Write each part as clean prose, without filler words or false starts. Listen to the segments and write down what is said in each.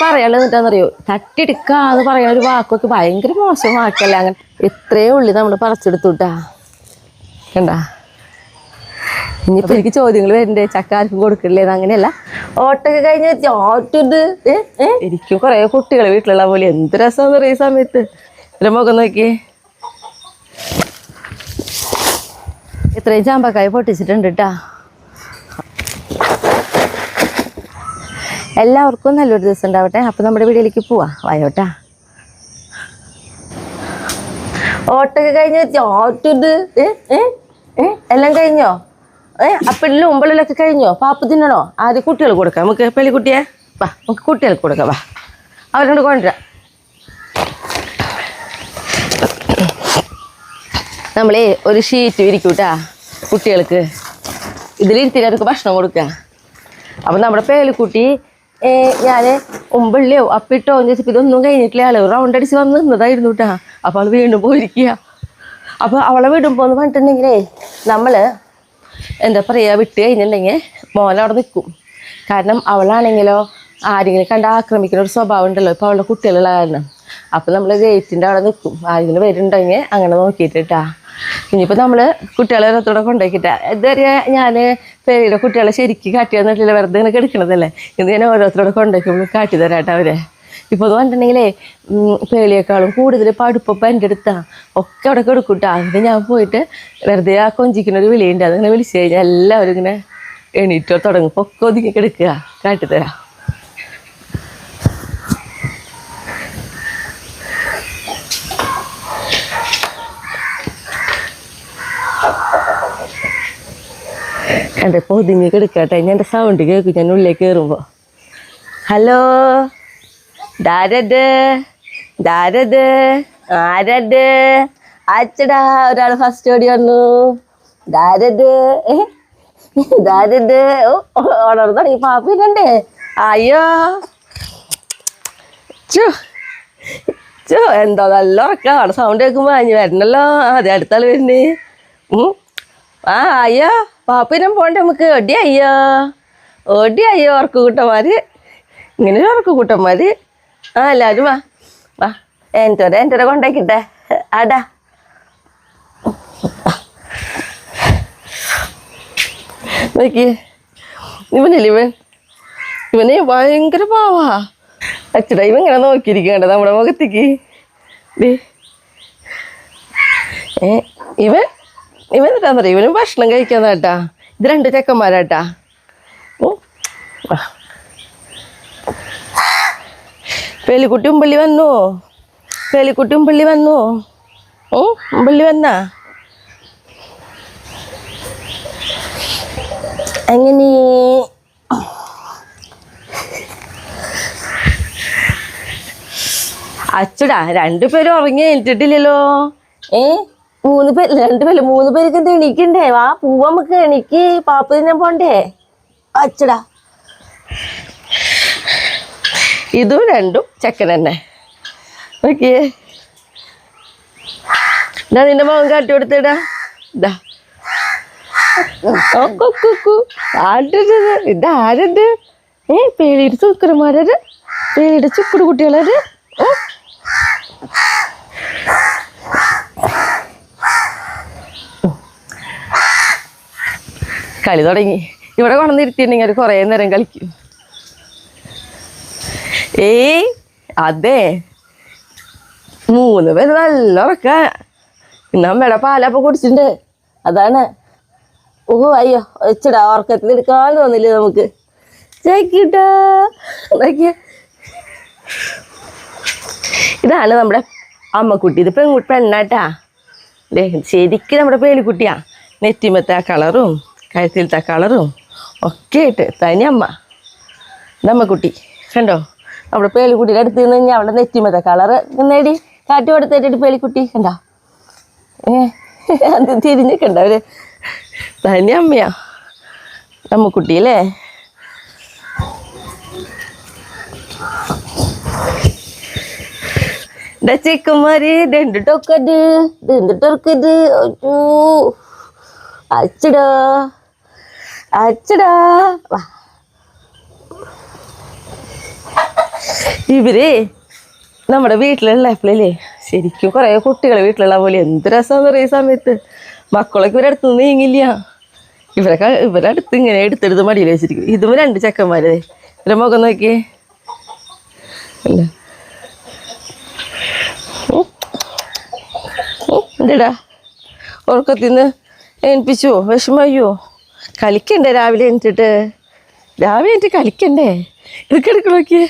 പറയാനുള്ളത് എന്താണെന്നറിയോ, തട്ടിയെടുക്കാന്ന് പറയുന്ന ഒരു വാക്കൊക്കെ ഭയങ്കര മോശം വാക്കല്ല. അങ്ങനെ ഇത്രയും ഉള്ളി നമ്മൾ പറിച്ചെടുത്തുട്ടാ. കണ്ടാ, ഇനിയിപ്പോൾ എനിക്ക് ചോദ്യങ്ങൾ വരണ്ടേ, ചക്ക ആർക്കും കൊടുക്കില്ലേന്ന്. അങ്ങനെയല്ല, ഓട്ടൊക്കെ കഴിഞ്ഞ് ചോട്ടിത് എനിക്കും കുറേ കുട്ടികൾ വീട്ടിലുള്ള പോലെ എന്ത് രസമാണെന്ന് പറയുന്ന സമയത്ത്. ഇതിൻ്റെ മുഖം നോക്കി, ഇത്രയും ചാമ്പക്കായ പൊട്ടിച്ചിട്ടുണ്ട് കേട്ടാ. എല്ലാവർക്കും നല്ലൊരു ദിവസം ഉണ്ടാവട്ടെ. അപ്പം നമ്മുടെ വീട്ടിലേക്ക് പോവാം, വായോട്ടാ. ഓട്ടൊക്കെ കഴിഞ്ഞ് ചോട്ടിത് എല്ലാം കഴിഞ്ഞോ? അപ്പിടിലും ഉമ്പളിലൊക്കെ കഴിഞ്ഞോ? പാപ്പ് തിന്നണോ? ആദ്യം കുട്ടികൾ കൊടുക്കാം. നമുക്ക് പെളിക്കുട്ടിയെ വാ, നമുക്ക് കുട്ടികൾക്ക് കൊടുക്കാം. വാ, അവരോട് കൊണ്ടുവരാം. നമ്മളേ ഒരു ഷീറ്റ് വിരിക്കൂട്ടാ കുട്ടികൾക്ക്. ഇതിലിരുത്തിട്ട് അവർക്ക് ഭക്ഷണം കൊടുക്കുക. അപ്പം നമ്മുടെ പേലിക്കുട്ടി ഞാൻ ഉമ്പള്ളിയോ അപ്പിട്ടോ എന്ന് വെച്ചപ്പോൾ ഇതൊന്നും കഴിഞ്ഞിട്ടില്ല. ആൾ റൗണ്ട് അടിച്ച് വന്ന് നിന്നതായിരുന്നു കേട്ടാ. അപ്പോൾ അവൾ വീണ്ടും പോയിരിക്കുക. അപ്പോൾ അവളെ വിടുമ്പോൾ എന്ന് പറഞ്ഞിട്ടുണ്ടെങ്കിലേ നമ്മൾ എന്താ പറയുക, വിട്ട് കഴിഞ്ഞിട്ടുണ്ടെങ്കിൽ മോനവിടെ നിൽക്കും. കാരണം അവളാണെങ്കിലോ ആരെങ്കിലും കണ്ട് ആക്രമിക്കുന്ന ഒരു സ്വഭാവം ഉണ്ടല്ലോ ഇപ്പോൾ അവളുടെ കുട്ടികളുള്ള കാരണം. അപ്പോൾ നമ്മൾ ഗേറ്റിൻ്റെ അവിടെ നിൽക്കും. ആരെങ്കിലും വരുന്നുണ്ടെങ്കിൽ അങ്ങനെ നോക്കിയിട്ടാ. ഇനിയിപ്പോൾ നമ്മൾ കുട്ടികളെ ഓരോരുത്തൂടെ കൊണ്ടുപോയിട്ടാ. ഇതുവരെ ഞാൻ പേരുടെ കുട്ടികളെ ശരിക്കും കാട്ടി തന്നിട്ടില്ല, വെറുതെ ഇങ്ങനെ എടുക്കണതല്ലേ. ഇത് ഞാൻ ഓരോരുത്തരോടെ കൊണ്ടുപോയിക്കുമ്പോൾ കാട്ടി തരാട്ടോ അവരെ. ഇപ്പോൾ എന്ന് പറഞ്ഞിട്ടുണ്ടെങ്കിലേ പേളിയേക്കാളും കൂടുതൽ പഠിപ്പം എൻ്റെ അടുത്താണ്. ഒക്കെ അവിടെ കൊടുക്കൂട്ടാ. എന്നിട്ട് ഞാൻ പോയിട്ട് വെറുതെ ആ കൊഞ്ചിക്കുന്നൊരു വിളിയുണ്ട്, അതിങ്ങനെ വിളിച്ചു കഴിഞ്ഞാൽ എല്ലാവരും ഇങ്ങനെ എണീറ്റോ തുടങ്ങും. പൊക്കെ ഒതുക്കി എടുക്കുക, കാട്ടിത്തരാം. എൻ്റെ പൊതിഞ്ഞ് കിടക്കട്ടെ. ഞാൻ എൻ്റെ സൗണ്ട് കേൾക്കും ഞാൻ ഉള്ളിലേക്ക് കയറുമ്പോൾ. ഹലോ, ധാരത് ധാരത് ആരത്? അച്ചടാ, ഒരാൾ ഫസ്റ്റ് ഓടി വന്നു. ധാരത് ധാരത് ഓർഡർ തുടങ്ങി. പാപ്പിണ്ടേ? അയ്യോ ചോ ചോ, എന്തോ നല്ല ഉറക്കാം. അവിടെ സൗണ്ട് കേൾക്കുമ്പോൾ അഞ്ഞ് വരണല്ലോ. അതെ, അടുത്താൾ വരുന്നേ. അയ്യോ പാപ്പിനെ പോണ്ടേ നമുക്ക്? ഒടി അയ്യോ ഉറക്കു കൂട്ടന്മാർ, ഇങ്ങനെ ഒരു ഉറക്കു കൂട്ടന്മാർ. എല്ലാവരും വാ വാ, എൻ്റെ കൊണ്ടാക്കിട്ടെ. ആടാ, നോക്കിയേ ഇവനില്ലേ, ഇവനെ ഭയങ്കര പാവാ. അച്ഛടാ, ഇവൻ ഇങ്ങനെ നോക്കിയിരിക്കണ്ട നമ്മുടെ മുഖത്തേക്ക്. ഇവൻ എന്താ പറയുക, ഇവനും ഭക്ഷണം കഴിക്കാന്നാട്ടാ. ഇത് 2 ചെക്കന്മാരാട്ടാ. പേലിക്കുട്ടി ഉമ്പള്ളി വന്നു. പേലിക്കുട്ടി ഉമ്പള്ളി വന്നു. ഉമ്പള്ളി വന്നാ എങ്ങനെ? അച്ചടാ, 2 പേരും ഉറങ്ങി എണീറ്റിട്ടില്ലല്ലോ. 3 പേര്, 2 പേര്, 3 പേർക്ക് എന്താ എണീക്കണ്ടേ? വാ പൂവ, നമുക്ക് എണീക്ക്, പാപ്പ തിന്നാൻ പോണ്ടേ? അച്ചടാ, ഇതും 2 ചെക്കൻ തന്നെ. നോക്കിയേ, ഇതാ നിന്റെ മോൻ കാട്ടി കൊടുത്തിടാ. ഇതാ ഇതാരത്? പേളിയുടെ ചുക്കരന്മാരത്, പേളിയുടെ ചുക്കുട് കുട്ടികളത്. കളി തുടങ്ങി. ഇവിടെ കൊണ്ടുവന്നിരുത്തിയിട്ടുണ്ടെങ്കിൽ അവർ കുറേ നേരം കളിക്കും. അതെ, 3 പേര് നല്ല ഉറക്ക. ഇന്ന് അമ്മയുടെ പാലപ്പം കുടിച്ചിട്ടുണ്ട്, അതാണ്. അയ്യോ വെച്ചടാ, ഉറക്കത്തിൽ എടുക്കാൻ തോന്നില്ല നമുക്ക്. ചേക്കിട്ടാ, ഇതാണ് നമ്മുടെ അമ്മക്കുട്ടി. ഇത് പെണ്ണാട്ടാ. ശരിക്കും നമ്മുടെ പേലിക്കുട്ടിയാ. നെറ്റിമത്തെ കളറും കഴുത്തിലത്തെ കളറും ഒക്കെ ആയിട്ട് തനി അമ്മ. ഇതമ്മക്കുട്ടി കണ്ടോ? നമ്മുടെ പേലിക്കുട്ടിയുടെ അടുത്ത് നിന്ന് കഴിഞ്ഞാൽ അവിടെ നെറ്റിമത്തെ കളറ് നേടി കാട്ടി കൊടുത്തിട്ട് പേലിക്കുട്ടി കണ്ടോ? അത് തിരിഞ്ഞൊക്കെ അവര് തനി അമ്മയാ അമ്മക്കുട്ടി അല്ലേ? ചിക്കന്മാര് രണ്ടിട്ടൊക്കത് രണ്ടിട്ടൊക്കത്. അച്ചടാ അച്ചടാ. ഇവര് നമ്മുടെ വീട്ടിലുള്ളപ്പോഴല്ലേ ശരിക്കും കുറേ കുട്ടികളെ വീട്ടിലുള്ള പോലെ എന്ത് രസമാണെന്ന് പറയുന്ന സമയത്ത് മക്കളൊക്കെ ഇവരടുത്ത് നീങ്ങില്ല. ഇവരെ അടുത്ത് ഇങ്ങനെ എടുത്തെടുത്ത് മടിയിൽ വെച്ചിരിക്കും. ഇതും 2 ചെക്കന്മാരെ ഇവരെ മുഖം നോക്കിയേ അല്ല എന്തേടാ ഉറക്കത്തിന്ന് ഏൽപ്പിച്ചോ വിഷമയ്യോ? കളിക്കണ്ടേ രാവിലെ എണീറ്റ് കളിക്കണ്ടേ? ഇതൊക്കെ എടുക്ക നോക്കിയേ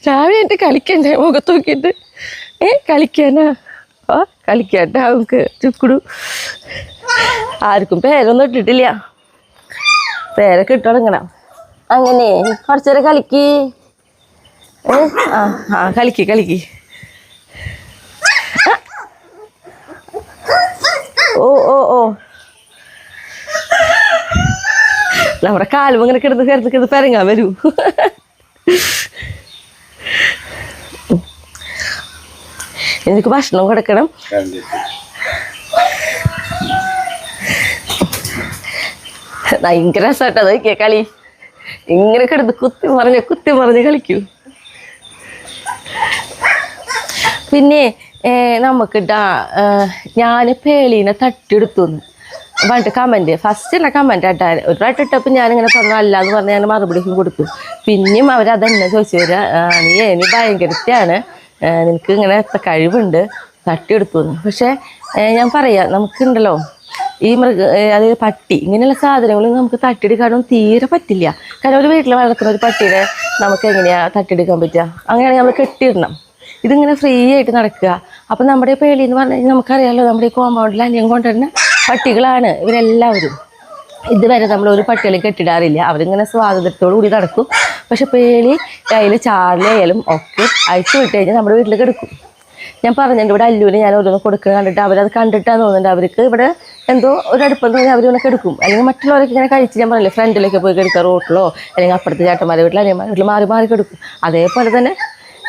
രാവിലെ എണീറ്റ് കളിക്കണ്ടേ? മുഖത്ത് നോക്കിയിട്ട് കളിക്കാനാ കളിക്കാട്ടാ നമുക്ക് ചുക്കുടു. ആർക്കും പേരൊന്നും ഇട്ടിട്ടില്ല. പേരൊക്കെ ഇട്ട് തുടങ്ങണം. അങ്ങനെ കുറച്ചേരം കളിക്ക്. കളിക്ക്. ഓ നമ്മുടെ കാലും ഇങ്ങനെ കിടന്ന് പെരങ്ങാൻ വരൂ. എനിക്ക് ഭക്ഷണം കൊടുക്കണം. ഭയങ്കര രസമായിട്ടോ നോക്കിയ കളി. ഇങ്ങനെ കിടന്ന് കുത്തി മറിഞ്ഞ് കളിക്കൂ. പിന്നെ നമുക്കിട്ടാ ഞാൻ പേളീനെ തട്ടിയെടുത്തു പറഞ്ഞിട്ട് കമൻറ്റ് ഫസ്റ്റുള്ള കമൻറ്റ് ആട്ടാ. ഒരു പ്രാവശ്യം ഇട്ടപ്പോൾ ഞാനിങ്ങനെ പറഞ്ഞു അല്ലാന്ന് പറഞ്ഞ് ഞാൻ മറുപടിക്കും കൊടുത്തു. പിന്നെയും അവരതെന്നെ ചോദിച്ചു വരിക, നീ ഭയങ്കരത്തെയാണ്, നിനക്ക് ഇങ്ങനെ കഴിവുണ്ട്, തട്ടിയെടുത്തു എന്ന്. പക്ഷേ ഞാൻ പറയാം, നമുക്കുണ്ടല്ലോ ഈ അതായത് പട്ടി ഇങ്ങനെയുള്ള സാധനങ്ങൾ നമുക്ക് തട്ടിയെടുക്കാനൊന്നും തീരെ പറ്റില്ല. കാരണം ഒരു വീട്ടിൽ വളർത്തുന്ന ഒരു പട്ടീനെ നമുക്ക് എങ്ങനെയാണ് തട്ടിയെടുക്കാൻ പറ്റുക? അങ്ങനെയാണെങ്കിൽ നമ്മൾ കെട്ടിയിടണം. ഇതിങ്ങനെ ഫ്രീ ആയിട്ട് നടക്കുക. അപ്പം നമ്മുടെ പേളി എന്ന് പറഞ്ഞു കഴിഞ്ഞാൽ നമുക്കറിയാമല്ലോ, നമ്മുടെ ഈ കോമ്പൗണ്ടിൽ അന്യം കൊണ്ടുവരുന്ന പട്ടികളാണ് ഇവരെല്ലാവരും. ഇതുവരെ നമ്മളൊരു പട്ടികളെ കെട്ടിടാറില്ല. അവരിങ്ങനെ സ്വാതന്ത്ര്യത്തോടു കൂടി നടക്കും. പക്ഷെ പേളി കയ്യിൽ ചാറിലായാലും ഒക്കെ അയച്ചു വിട്ട് കഴിഞ്ഞാൽ നമ്മുടെ വീട്ടിലേക്ക് എടുക്കും. ഞാൻ പറഞ്ഞിട്ടുണ്ട്, ഇവിടെ അല്ലൂന് ഞാൻ ഓരോന്ന് കൊടുക്കുക കണ്ടിട്ട് അവരത് കണ്ടിട്ടാന്ന് തോന്നുന്നുണ്ട് അവർക്ക് ഇവിടെ എന്തോ ഒരു അടുപ്പം തോന്നി അവരിങ്ങനെ കെടുക്കും. അല്ലെങ്കിൽ മറ്റുള്ളവരൊക്കെ ഇങ്ങനെ കഴിച്ച് ഞാൻ പറയില്ലേ ഫ്രണ്ടിലേക്ക് പോയി കെടുക്കുക, റോട്ടിലോ അല്ലെങ്കിൽ അപ്പുറത്തെ ചേട്ടന്മാരുടെ വീട്ടിൽ അനിയന്മാരുടെ വീട്ടിൽ മാറി കെടുക്കും. അതേപോലെ തന്നെ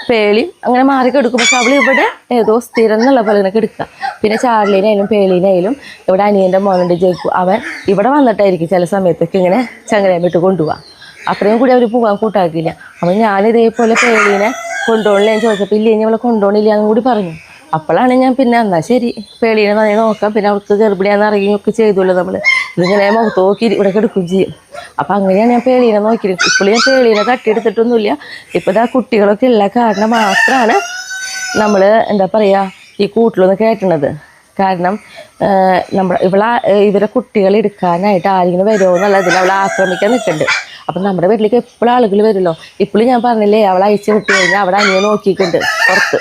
പേളി അങ്ങനെ മാറി കെടുക്കും. പക്ഷെ അവൾ ഇവിടെ ഏതോ സ്ഥിരം എന്നുള്ള പോലെ ഇങ്ങനെ കെടുക്കുക. പിന്നെ ചാർലീനായാലും പേളീനായാലും ഇവിടെ അനിയൻ്റെ മോനുണ്ട് ജയിക്കും, അവൻ ഇവിടെ വന്നിട്ടായിരിക്കും ചില സമയത്തൊക്കെ ഇങ്ങനെ ചങ്ങലയം വിട്ട് കൊണ്ടുപോകാം. അത്രയും കൂടി അവർ പോകാൻ കൂട്ടാക്കില്ല. അപ്പം ഞാനിതേപോലെ പേളീനെ കൊണ്ടുപോകണില്ല ഞാൻ ചോദിച്ചപ്പോൾ ഇല്ല ഇനി അവളെ കൊണ്ടുപോകണില്ല എന്നും കൂടി പറഞ്ഞു. അപ്പോഴാണ് ഞാൻ പിന്നെ എന്നാൽ ശരി പേളീനെ നന്നായി നോക്കാം. പിന്നെ അവൾക്ക് ഗർഭിണിയാന്ന് അറിയുകയൊക്കെ ചെയ്തുള്ളൂ. നമ്മൾ ഇതിങ്ങനെ മുഖത്ത് നോക്കി ഇവിടെ എടുക്കുകയും ചെയ്യും. അപ്പം അങ്ങനെയാണ് ഞാൻ പേളീനെ നോക്കിയത്. ഇപ്പോൾ ഞാൻ പേളീനെ തട്ടിയെടുത്തിട്ടൊന്നുമില്ല. ഇപ്പോൾ ഇതാ കുട്ടികളൊക്കെ ഉള്ള കാരണം മാത്രമാണ് നമ്മൾ എന്താ പറയുക ഈ കൂട്ടിലൊന്ന് കയറ്റണത്. കാരണം ഇവരെ കുട്ടികളെ എടുക്കാനായിട്ട് ആരെങ്കിലും വരുമോ എന്നുള്ളതിൽ അവളെ ആക്രമിക്കാൻ നിൽക്കുന്നുണ്ട്. അപ്പം നമ്മുടെ വീട്ടിലേക്ക് എപ്പോഴും ആളുകൾ വരുമല്ലോ. ഇപ്പോഴും ഞാൻ പറഞ്ഞില്ലേ അവളെ അയച്ചു വിട്ട് കഴിഞ്ഞാൽ അവിടെ അനിയെ നോക്കിയിട്ടുണ്ട് പുറത്ത്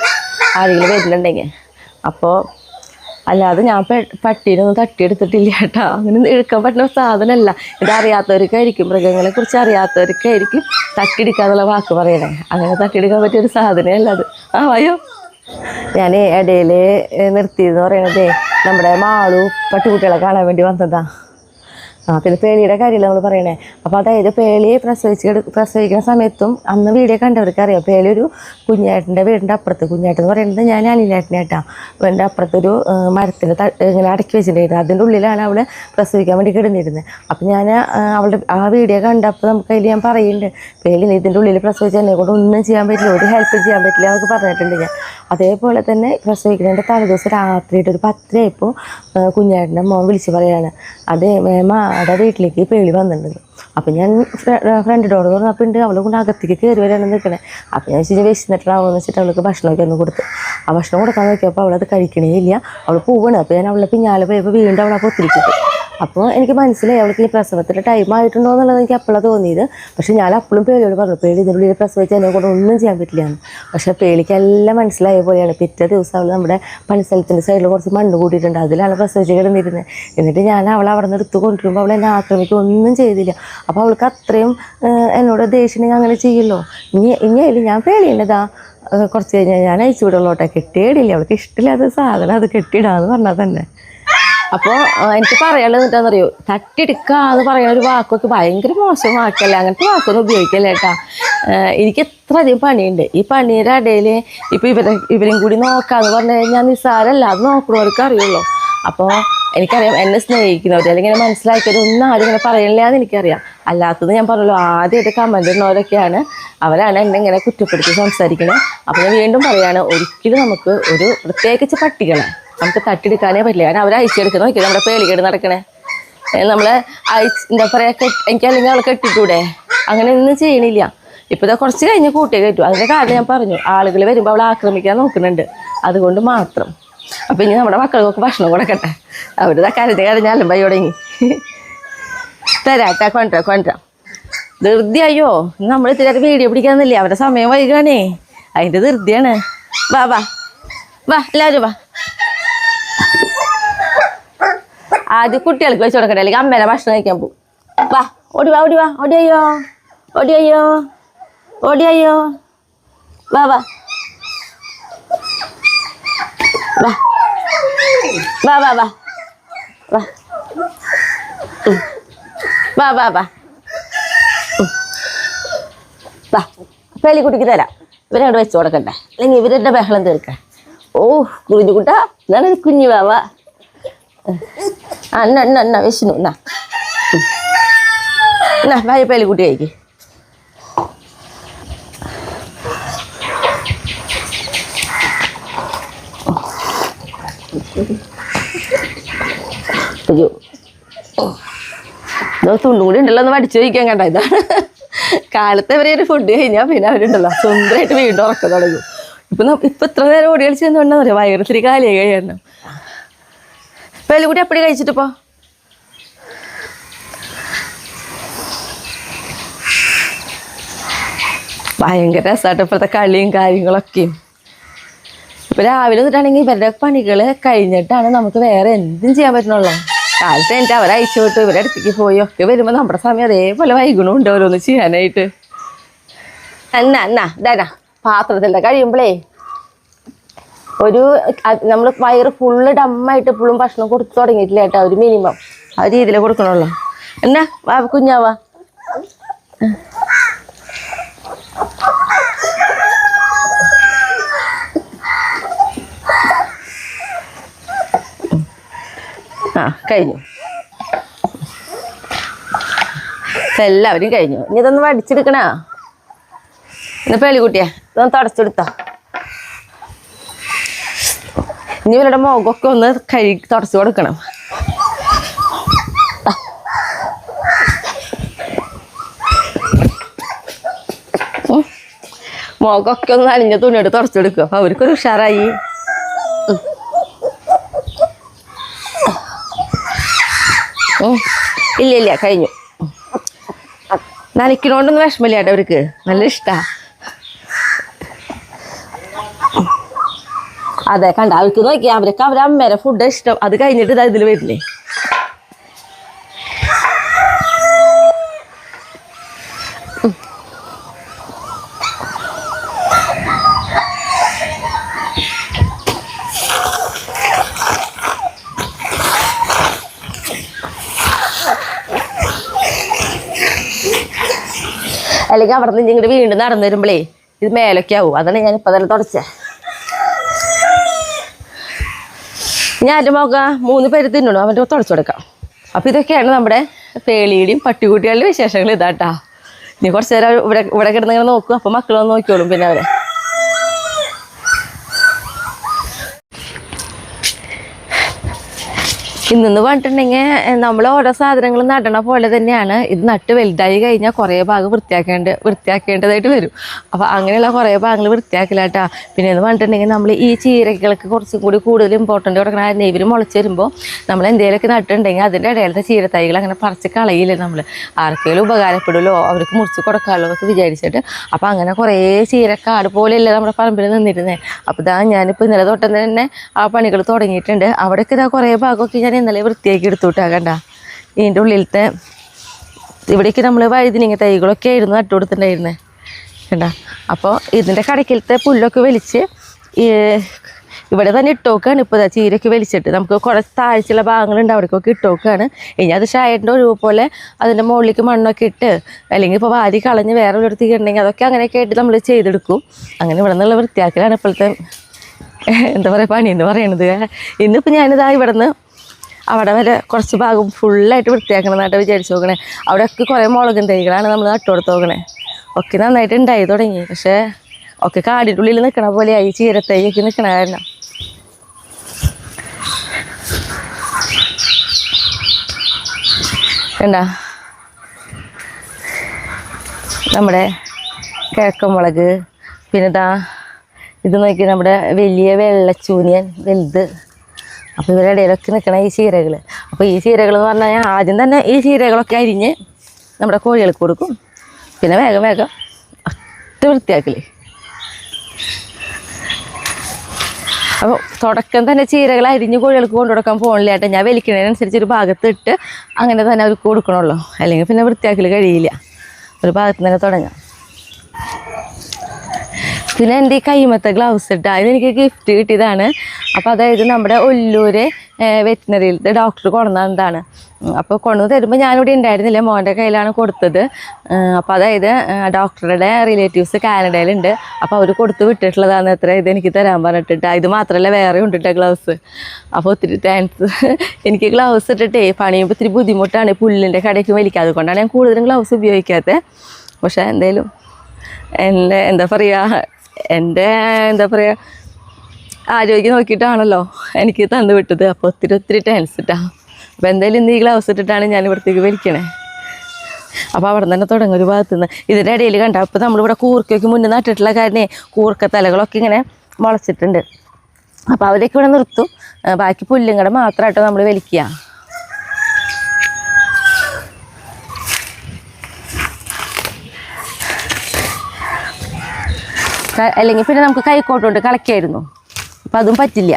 ആരെങ്കിലും വരുന്നുണ്ടെങ്കിൽ. അപ്പോൾ അല്ലാതെ ഞാൻ പട്ടീനൊന്നും തട്ടിയെടുത്തിട്ടില്ല കേട്ടോ. അങ്ങനെ എടുക്കാൻ പറ്റുന്ന സാധനമല്ല. ഇതറിയാത്തവർക്കായിരിക്കും, മൃഗങ്ങളെ കുറിച്ച് അറിയാത്തവർക്കായിരിക്കും തട്ടിയെടുക്കാന്നുള്ള വാക്ക് പറയണേ. അങ്ങനെ തട്ടിയെടുക്കാൻ പറ്റിയൊരു സാധനമല്ല അത്. വയോ ഞാൻ ഇടയിൽ നിർത്തിയെന്ന് പറയണതേ നമ്മുടെ മാളു പട്ടിക്കുട്ടികളെ കാണാൻ വേണ്ടി വന്നതാ. പിന്നെ പേളിയുടെ കാര്യമല്ല നമ്മൾ പറയണേ. അപ്പോൾ അതായത് പേളിയെ പ്രസവിക്കുന്ന സമയത്തും അന്ന് വീഡിയോ കണ്ടവർക്ക് അറിയാം. പേളി ഒരു കുഞ്ഞേട്ടൻ്റെ വീടിൻ്റെ അപ്പുറത്ത്, കുഞ്ഞേട്ടൻ എന്ന് പറയുന്നത് ഞാൻ അനിലേട്ടനേട്ടാണ്, വീടിൻ്റെ അപ്പുറത്തൊരു മരത്തിൻ്റെ ഇങ്ങനെ അടക്കി വെച്ചിട്ടുണ്ടായിരുന്നു. അതിൻ്റെ ഉള്ളിലാണ് അവൾ പ്രസവിക്കാൻ വേണ്ടി കിടന്നിരുന്നത്. അപ്പം ഞാൻ അവളുടെ ആ വീഡിയോ കണ്ടപ്പോൾ നമുക്ക് അതിൽ ഞാൻ പറയുന്നുണ്ട്, പേളി ഇതിൻ്റെ ഉള്ളിൽ പ്രസവിച്ച് എന്നെ കൊണ്ട് ഒന്നും ചെയ്യാൻ പറ്റില്ല, ഒരു ഹെൽപ്പ് ചെയ്യാൻ പറ്റില്ല എന്നൊക്കെ പറഞ്ഞിട്ടുണ്ട് ഞാൻ. അതേപോലെ തന്നെ പ്രസവിക്കുന്നതിൻ്റെ തലേദിവസം രാത്രിയിട്ട് ഒരു 10 കുഞ്ഞേട്ടൻ്റെ മോൻ വിളിച്ച് പറയാണ്, അതേ മേമയുടെ വീട്ടിലേക്ക് പേളി വന്നിട്ടുണ്ട്. അപ്പം ഞാൻ ഫ്രണ്ട് ഡോർ തുറന്നപ്പോൾ ഉണ്ട് അവളെ കൊണ്ട് അകത്തേക്ക് കയറി വരാണ് നിൽക്കണേ. അപ്പം ഞാൻ വെച്ചാൽ വിശന്നിട്ടാവുമെന്ന് വെച്ചിട്ട് അവൾക്ക് ഭക്ഷണമൊക്കെ ഒന്ന് കൊടുത്തു. ആ ഭക്ഷണം കൊടുക്കാൻ നോക്കിയപ്പോൾ അവളത് കഴിക്കണേ ഇല്ല, അവൾ പോവാണ്. അപ്പോൾ ഞാൻ അവളെ പിന്നാലെ പോയപ്പോൾ വീണ്ടും അവളെ പൊത്തിരിച്ചിട്ട്. അപ്പോൾ എനിക്ക് മനസ്സിലായി അവൾക്ക് ഈ പ്രസവത്തിൻ്റെ ടൈം ആയിട്ടുണ്ടോ എന്നുള്ളത് എനിക്ക് അപ്പോഴാണ് തോന്നിയത്. പക്ഷേ ഞാൻ അപ്പോഴും പേളിയോട് പറഞ്ഞു, പേളി ഇതിനുള്ളിൽ പ്രസവിച്ച് എന്നെ കൊണ്ട് ഒന്നും ചെയ്യാൻ പറ്റില്ല എന്ന്. പക്ഷേ പേളിക്കെല്ലാം മനസ്സിലായ പോലെയാണ്. പിറ്റേ ദിവസം അവൾ നമ്മുടെ പണിസ്ഥലത്തിൻ്റെ സൈഡിൽ കുറച്ച് മണ്ണ് കൂട്ടിയിട്ടുണ്ട്, അതിലാണ് പ്രസവിച്ച് കിടന്നിരുന്നത്. എന്നിട്ട് ഞാൻ അവളെ അവിടെ നിന്ന് എടുത്ത് കൊണ്ടുവരുമ്പോൾ അവളെ എന്നെ ആക്രമിക്കുക ഒന്നും ചെയ്തില്ല. അപ്പോൾ അവൾക്ക് അത്രയും എന്നോട് ദേഷ്യം അങ്ങനെ ചെയ്യല്ലോ. ഇനിയായാലും ഞാൻ പേളിയുണ്ടതാ കുറച്ച് കഴിഞ്ഞാൽ ഞാൻ അയച്ചു വിടുള്ളൂട്ടെ, കെട്ടിയിടില്ല, അവൾക്ക് ഇഷ്ടമില്ലാത്ത സാധനം അത് കെട്ടിയിടാന്ന് പറഞ്ഞാൽ തന്നെ. അപ്പോൾ എനിക്ക് പറയാനുള്ളത് എന്താണെന്നറിയോ, തട്ടിയെടുക്കുക എന്ന് പറയുന്ന ഒരു വാക്കൊക്കെ ഭയങ്കര മോശം വാക്കല്ല, അങ്ങനത്തെ വാക്കൊന്നും ഉപയോഗിക്കല്ല കേട്ടാ. എനിക്ക് എത്ര അധികം പണിയുണ്ട്. ഈ പണിയുടെ ഇടയിൽ ഇപ്പോൾ ഇവരെയും കൂടി നോക്കാമെന്ന് പറഞ്ഞു കഴിഞ്ഞാൽ നിസ്സാരമല്ല, അത് നോക്കുന്നവർക്ക് അറിയുള്ളൂ. അപ്പോൾ എനിക്കറിയാം എന്നെ സ്നേഹിക്കുന്നവർ അല്ലെങ്കിൽ എന്നെ മനസ്സിലാക്കിയവരൊന്നും ആരും ഇങ്ങനെ പറയണില്ല എന്ന് എനിക്കറിയാം. അല്ലാത്തത് ഞാൻ പറഞ്ഞല്ലോ ആദ്യമായിട്ട് കമൻ്റ് ഇടുന്നവരൊക്കെയാണ്, അവരാണ് എന്നെ ഇങ്ങനെ കുറ്റപ്പെടുത്തി സംസാരിക്കുന്നത്. അപ്പോൾ ഞാൻ വീണ്ടും പറയാണ്, ഒരിക്കലും നമുക്ക് ഒരു പ്രത്യേകിച്ച് പട്ടികളെ നമുക്ക് തട്ടിയെടുക്കാനേ പറ്റില്ല. കാരണം അവർ അയച്ചെടുക്കുന്ന നോക്കിയാൽ നമ്മുടെ പേളികേട് നടക്കണേ. നമ്മളെ എന്താ പറയുക, എനിക്കല്ലെങ്കിൽ അവളെ കെട്ടിട്ടൂടെ, അങ്ങനെ ഒന്നും ചെയ്യണില്ല. ഇപ്പോൾ ഇതാ കുറച്ച് കഴിഞ്ഞ് കൂട്ടിയെ കയറ്റും. അതിൻ്റെ കാരണം ഞാൻ പറഞ്ഞു, ആളുകൾ വരുമ്പോൾ അവളെ ആക്രമിക്കാൻ നോക്കുന്നുണ്ട്, അതുകൊണ്ട് മാത്രം. അപ്പം ഇനി നമ്മുടെ മക്കൾക്കൊക്കെ ഭക്ഷണം കൊടുക്കട്ടെ. അവരിതാ കരഞ്ഞാലും ഭയ തുടങ്ങി. തരാട്ടാ, കൊണ്ടുവരാം. ധൃതിയായോ, നമ്മൾ ഇത്തിരി വീഡിയോ പിടിക്കാന്നില്ലേ, അവരുടെ സമയം വൈകാണേ, അതിൻ്റെ ധൃതിയാണ്. വാ വാ വാ, എല്ലാവരും വാ. ആദ്യം കുട്ടികൾക്ക് വെച്ച് കൊടുക്കട്ടെ, അല്ലെങ്കിൽ അമ്മേനെ ഭക്ഷണം കഴിക്കാൻ പോകും. വാ, ഓടി വാ, ഓടി വാ, ഓടിയോ ഓടിയോ ഓടിയോ, വാ വാ വാ വാ വാ വാ വാ വാ വാ വാ വാ. പേലിക്കുട്ടിക്ക് തരാം, ഇവരവിടെ വെച്ച് കൊടുക്കട്ടെ, അല്ലെങ്കിൽ ഇവരുടെ ബഹളം തീർക്കാം. ഓ കുഞ്ഞു കുട്ടാ, ഇതാണ് കുഞ്ഞു വാ വാ. എന്നാ വിശന്നു, എന്നാ ഭായ പേലിക്കുട്ടി കഴിക്ക്. അയ്യോ, തുണ്ടും കൂടി ഉണ്ടല്ലോ ഒന്ന് വടിച്ചു വയ്ക്കാൻ. കണ്ട, ഇതാണ് കാലത്തെ വരെ ഒരു ഫുഡ് കഴിഞ്ഞാൽ പിന്നെ അവരുണ്ടല്ലോ സ്വന്തമായിട്ട് വീണ്ടും ഉറക്കം തുടങ്ങും. ഇപ്പം ഇത്ര നേരം ഓടി കളിച്ചെന്ന് പറഞ്ഞാൽ പറയാം, വയറത്തിരി കാലിയായി കഴിയണം. പേലിക്കുട്ടി അപ്പടി കഴിച്ചിട്ടിപ്പോ ഭയങ്കര രസമായിട്ട് ഇപ്പോഴത്തെ കളിയും കാര്യങ്ങളൊക്കെയും. ഇപ്പം രാവിലെ എന്നിട്ടാണെങ്കിൽ ഇവരുടെ പണികൾ കഴിഞ്ഞിട്ടാണ് നമുക്ക് വേറെ എന്തും ചെയ്യാൻ പറ്റണുള്ളൂ. കാലത്ത് എനിക്ക് അവരെ അയച്ചു വിട്ടു, ഇവരുടെ അടുത്തേക്ക് പോയി ഒക്കെ വരുമ്പോൾ നമ്മുടെ സമയം അതേപോലെ വൈകണമുണ്ട് ഓരോന്ന് ചെയ്യാനായിട്ട്. ഇതാ പാത്രത്തിൻ്റെ കഴിയുമ്പോഴേ ഒരു നമ്മൾ വയറ് ഫുള്ള് ഡമ്മായിട്ട് ഇപ്പോഴും ഭക്ഷണം കൊടുത്തു തുടങ്ങിയിട്ടില്ല കേട്ടോ. ഒരു മിനിമം ആ രീതിയിൽ കൊടുക്കണുള്ളൂ. എന്നാ വാ കുഞ്ഞാവാ. ആ കഴിഞ്ഞു, എല്ലാവരും കഴിഞ്ഞു. ഇനി ഇതൊന്ന് വടിച്ചെടുക്കണോ? ഇന്ന് പേളിക്കുട്ടിയെ ഇതൊന്ന് തുടച്ചെടുത്തോ. ഇനി ഇവരുടെ മുഖമൊക്കെ ഒന്ന് തുടച്ചു കൊടുക്കണം. മുഖമൊക്കെ ഒന്ന് അലിഞ്ഞ തുണിയോട് തുടച്ചെടുക്കുക, അപ്പൊ അവർക്കൊരു ഉഷാറായി. ഇല്ല കഴിഞ്ഞു. നനയ്ക്കണോണ്ടൊന്നും വിഷമില്ല കേട്ടോ, അവർക്ക് നല്ല ഇഷ്ടാ. അതെ കണ്ട, അവർക്ക് നോക്കിയാൽ അവർക്ക് അവരെ അമ്മേരെ ഫുഡ് ഇഷ്ടം. അത് കഴിഞ്ഞിട്ട് ഇതാ ഇതിൽ വരില്ലേ. അല്ലെങ്കിൽ അവിടെ നിന്ന് ഇങ്ങോട്ട് വീണ്ടും നടന്നു വരുമ്പോഴേ ഇത് മേലൊക്കെ ആവും. അതാണ് ഞാനിപ്പോൾ തന്നെ തുടച്ചേ. ഞാൻ എൻ്റെ മുഖ 3 പേര് തിന്നണു, അവൻ്റെ തുടച്ചു കൊടുക്കാം. അപ്പോൾ ഇതൊക്കെയാണ് നമ്മുടെ പേളിയുടെയും പട്ടിക്കുട്ടികളുടെ വിശേഷങ്ങൾ. ഇതാട്ടാ. ഇനി കുറച്ച് നേരം ഇവിടെ കിടന്നിങ്ങനെ നോക്കും, അപ്പോൾ മക്കളൊന്ന് നോക്കിയോളും പിന്നെ അവരെ. ഇന്നെന്ന് പറഞ്ഞിട്ടുണ്ടെങ്കിൽ നമ്മൾ ഓരോ സാധനങ്ങൾ നടണ പോലെ തന്നെയാണ് ഇത് നട്ട് വലുതായി കഴിഞ്ഞാൽ കുറേ ഭാഗം വൃത്തിയാക്കേണ്ടതായിട്ട് വരും. അപ്പോൾ അങ്ങനെയുള്ള കുറേ ഭാഗങ്ങൾ വൃത്തിയാക്കില്ലാട്ടാ. പിന്നെ എന്ന് പറഞ്ഞിട്ടുണ്ടെങ്കിൽ നമ്മൾ ഈ ചീരകൾക്ക് കുറച്ചും കൂടി കൂടുതൽ ഇമ്പോർട്ടൻ്റ് കൊടുക്കണം. കാരണം ഇവർ മുളച്ച് വരുമ്പോൾ നമ്മൾ എന്തെങ്കിലുമൊക്കെ നട്ടിട്ടുണ്ടെങ്കിൽ അതിൻ്റെ ഇടയിലത്തെ ചീരത്തൈകൾ അങ്ങനെ പറിച്ച് കളയില്ല നമ്മൾ. ആർക്കെങ്കിലും ഉപകാരപ്പെടുമല്ലോ, അവർക്ക് മുറിച്ച് കൊടുക്കാമല്ലോ എന്നൊക്കെ വിചാരിച്ചിട്ട്. അപ്പോൾ അങ്ങനെ കുറേ ചീരക്കാട് പോലെയല്ല നമ്മുടെ പറമ്പിൽ നിന്നിരുന്നത്. അപ്പോൾ ഇതാ ഞാനിപ്പോൾ ഇന്നലെ തൊട്ടം തന്നെ ആ പണികൾ തുടങ്ങിയിട്ടുണ്ട്. അവിടെയൊക്കെ ഇതാ കുറേ ഭാഗമൊക്കെ ഞാൻ ഇന്നലെ വൃത്തിയാക്കി എടുത്തുവിട്ടാ. കണ്ട, ഇതിൻ്റെ ഉള്ളിലത്തെ ഇവിടേക്ക് നമ്മൾ വഴുതിനിങ്ങ തൈകളൊക്കെ ആയിരുന്നു നട്ടു കൊടുത്തിട്ടുണ്ടായിരുന്നത്. കണ്ട, അപ്പോൾ ഇതിൻ്റെ കടക്കിലത്തെ പുല്ലൊക്കെ വലിച്ച് ഇവിടെ തന്നെ ഇട്ടോക്കാണ്. ഇപ്പോൾ ചീരയൊക്കെ വലിച്ചിട്ട് നമുക്ക് കുറച്ച് താഴ്ചയുള്ള ഭാഗങ്ങളുണ്ട്, അവിടേക്കൊക്കെ ഇട്ടോക്കാണ്. ഇനി അത് ഷായൻ്റെ ഒഴിവ് പോലെ അതിൻ്റെ മുകളിലേക്ക് മണ്ണൊക്കെ ഇട്ട്, അല്ലെങ്കിൽ ഇപ്പോൾ വാരി കളഞ്ഞ് വേറെ ഒരിടത്തേക്ക് ഉണ്ടെങ്കിൽ അതൊക്കെ അങ്ങനെയൊക്കെ ആയിട്ട് നമ്മൾ ചെയ്തെടുക്കും. അങ്ങനെ ഇവിടെ നിന്നുള്ള വൃത്തിയാക്കലാണ് ഇപ്പോഴത്തെ എന്താ പറയുക പണി എന്ന് പറയണത്. ഇന്നിപ്പോൾ ഞാനിതാ ഇവിടെ നിന്ന് അവിടെ വരെ കുറച്ച് ഭാഗം ഫുള്ളായിട്ട് വൃത്തിയാക്കണം എന്നായിട്ട് വിചാരിച്ചു നോക്കണേ. അവിടെയൊക്കെ കുറേ മുളകും തൈകളാണ് നമ്മൾ നട്ടു കൊടുത്ത് നോക്കണേ. ഒക്കെ നന്നായിട്ട് ഉണ്ടായി തുടങ്ങി. പക്ഷേ ഒക്കെ കാടിൻ്റെ ഉള്ളിൽ നിൽക്കണ പോലെയായി ചീരത്തൈയൊക്കെ നിൽക്കണ കാരണം. എന്താ നമ്മുടെ കിഴക്കമുളക്, പിന്നെ ഇത് നോക്കി നമ്മുടെ വലിയ വെള്ളച്ചൂനിയൻ വലുത്. അപ്പോൾ ഇവരുടെ ഇടയിലൊക്കെ നിൽക്കണ ഈ ചീരകൾ. അപ്പോൾ ഈ ചീരകൾ എന്ന് പറഞ്ഞാൽ ഞാൻ ആദ്യം തന്നെ ഈ ചീരകളൊക്കെ അരിഞ്ഞ് നമ്മുടെ കോഴികൾക്ക് കൊടുക്കും. പിന്നെ വേഗം വേഗം ഒറ്റ വൃത്തിയാക്കൽ. അപ്പോൾ തുടക്കം തന്നെ ചീരകൾ അരിഞ്ഞ് കോഴികൾക്ക് കൊണ്ടു കൊടുക്കാൻ പോകണില്ല ഏട്ടാ. ഞാൻ വലിക്കുന്നതിനനുസരിച്ച് ഒരു ഭാഗത്ത് ഇട്ട് അങ്ങനെ തന്നെ അവർക്ക് കൊടുക്കണമല്ലോ, അല്ലെങ്കിൽ പിന്നെ വൃത്തിയാക്കൽ കഴിയില്ല. ഒരു ഭാഗത്ത് തന്നെ തുടങ്ങാം. പിന്നെ എൻ്റെ ഈ കൈമത്തെ ഗ്ലൗസ് ഇട്ടാൽ അതെനിക്ക് ഗിഫ്റ്റ് കിട്ടിയതാണ്. അപ്പോൾ അതായത് നമ്മുടെ ഒല്ലൂര് വെറ്റിനറിയിലത്തെ ഡോക്ടർ കൊണ്ടുവന്നതാണ്. അപ്പോൾ കൊണ്ടു തരുമ്പോൾ ഞാനിവിടെ ഉണ്ടായിരുന്നില്ല, മോൻ്റെ കയ്യിലാണ് കൊടുത്തത്. അപ്പോൾ അതായത് ഡോക്ടറുടെ റിലേറ്റീവ്സ് കാനഡയിലുണ്ട്. അപ്പോൾ അവർ കൊടുത്ത് വിട്ടിട്ടുള്ളതാണ് എത്ര ഇതെനിക്ക് തരാൻ പറഞ്ഞിട്ട്. ഇത് മാത്രമല്ല വേറെ ഉണ്ടിട്ട് ഗ്ലൗസ്. അപ്പോൾ ഒത്തിരി താങ്ക്സ്. എനിക്ക് ഗ്ലൗസ് ഇട്ടിട്ടേ പണിയുമ്പോൾ ഇത്തിരി ബുദ്ധിമുട്ടാണ്, പുല്ലിൻ്റെ കടയ്ക്ക് വലിക്കുക. അതുകൊണ്ടാണ് ഞാൻ കൂടുതലും ഗ്ലൗസ് ഉപയോഗിക്കാത്തത്. പക്ഷേ എന്തായാലും എന്താ പറയുക ആരോഗ്യം നോക്കിയിട്ടാണല്ലോ എനിക്ക് തന്നു വിട്ടത്. അപ്പോൾ ഒത്തിരി താങ്ക്സ് ഇട്ടാ. അപ്പോൾ എന്തായാലും ഇന്ന് ഈ ഗ്ലൗസ് ഇട്ടിട്ടാണ് ഞാൻ ഇവിടത്തേക്ക് വലിക്കണേ. അപ്പോൾ അവിടെ തന്നെ തുടങ്ങും ഒരു ഭാഗത്തു നിന്ന്. ഇതിൻ്റെ ഇടയിൽ കണ്ട അപ്പോൾ നമ്മളിവിടെ കൂർക്കയ്ക്ക് മുന്നേ നട്ടിട്ടുള്ള കാരണേ കൂർക്ക തലകളൊക്കെ ഇങ്ങനെ മുളച്ചിട്ടുണ്ട്. അപ്പോൾ അവരൊക്കെ ഇവിടെ നിർത്തും, ബാക്കി പുല്ലും കൂടെ മാത്രമായിട്ടോ നമ്മൾ വലിക്കുക. അല്ലെങ്കിൽ പിന്നെ നമുക്ക് കൈക്കോട്ട് കൊണ്ട് കളയ്ക്കായിരുന്നു. അപ്പം അതും പറ്റില്ല.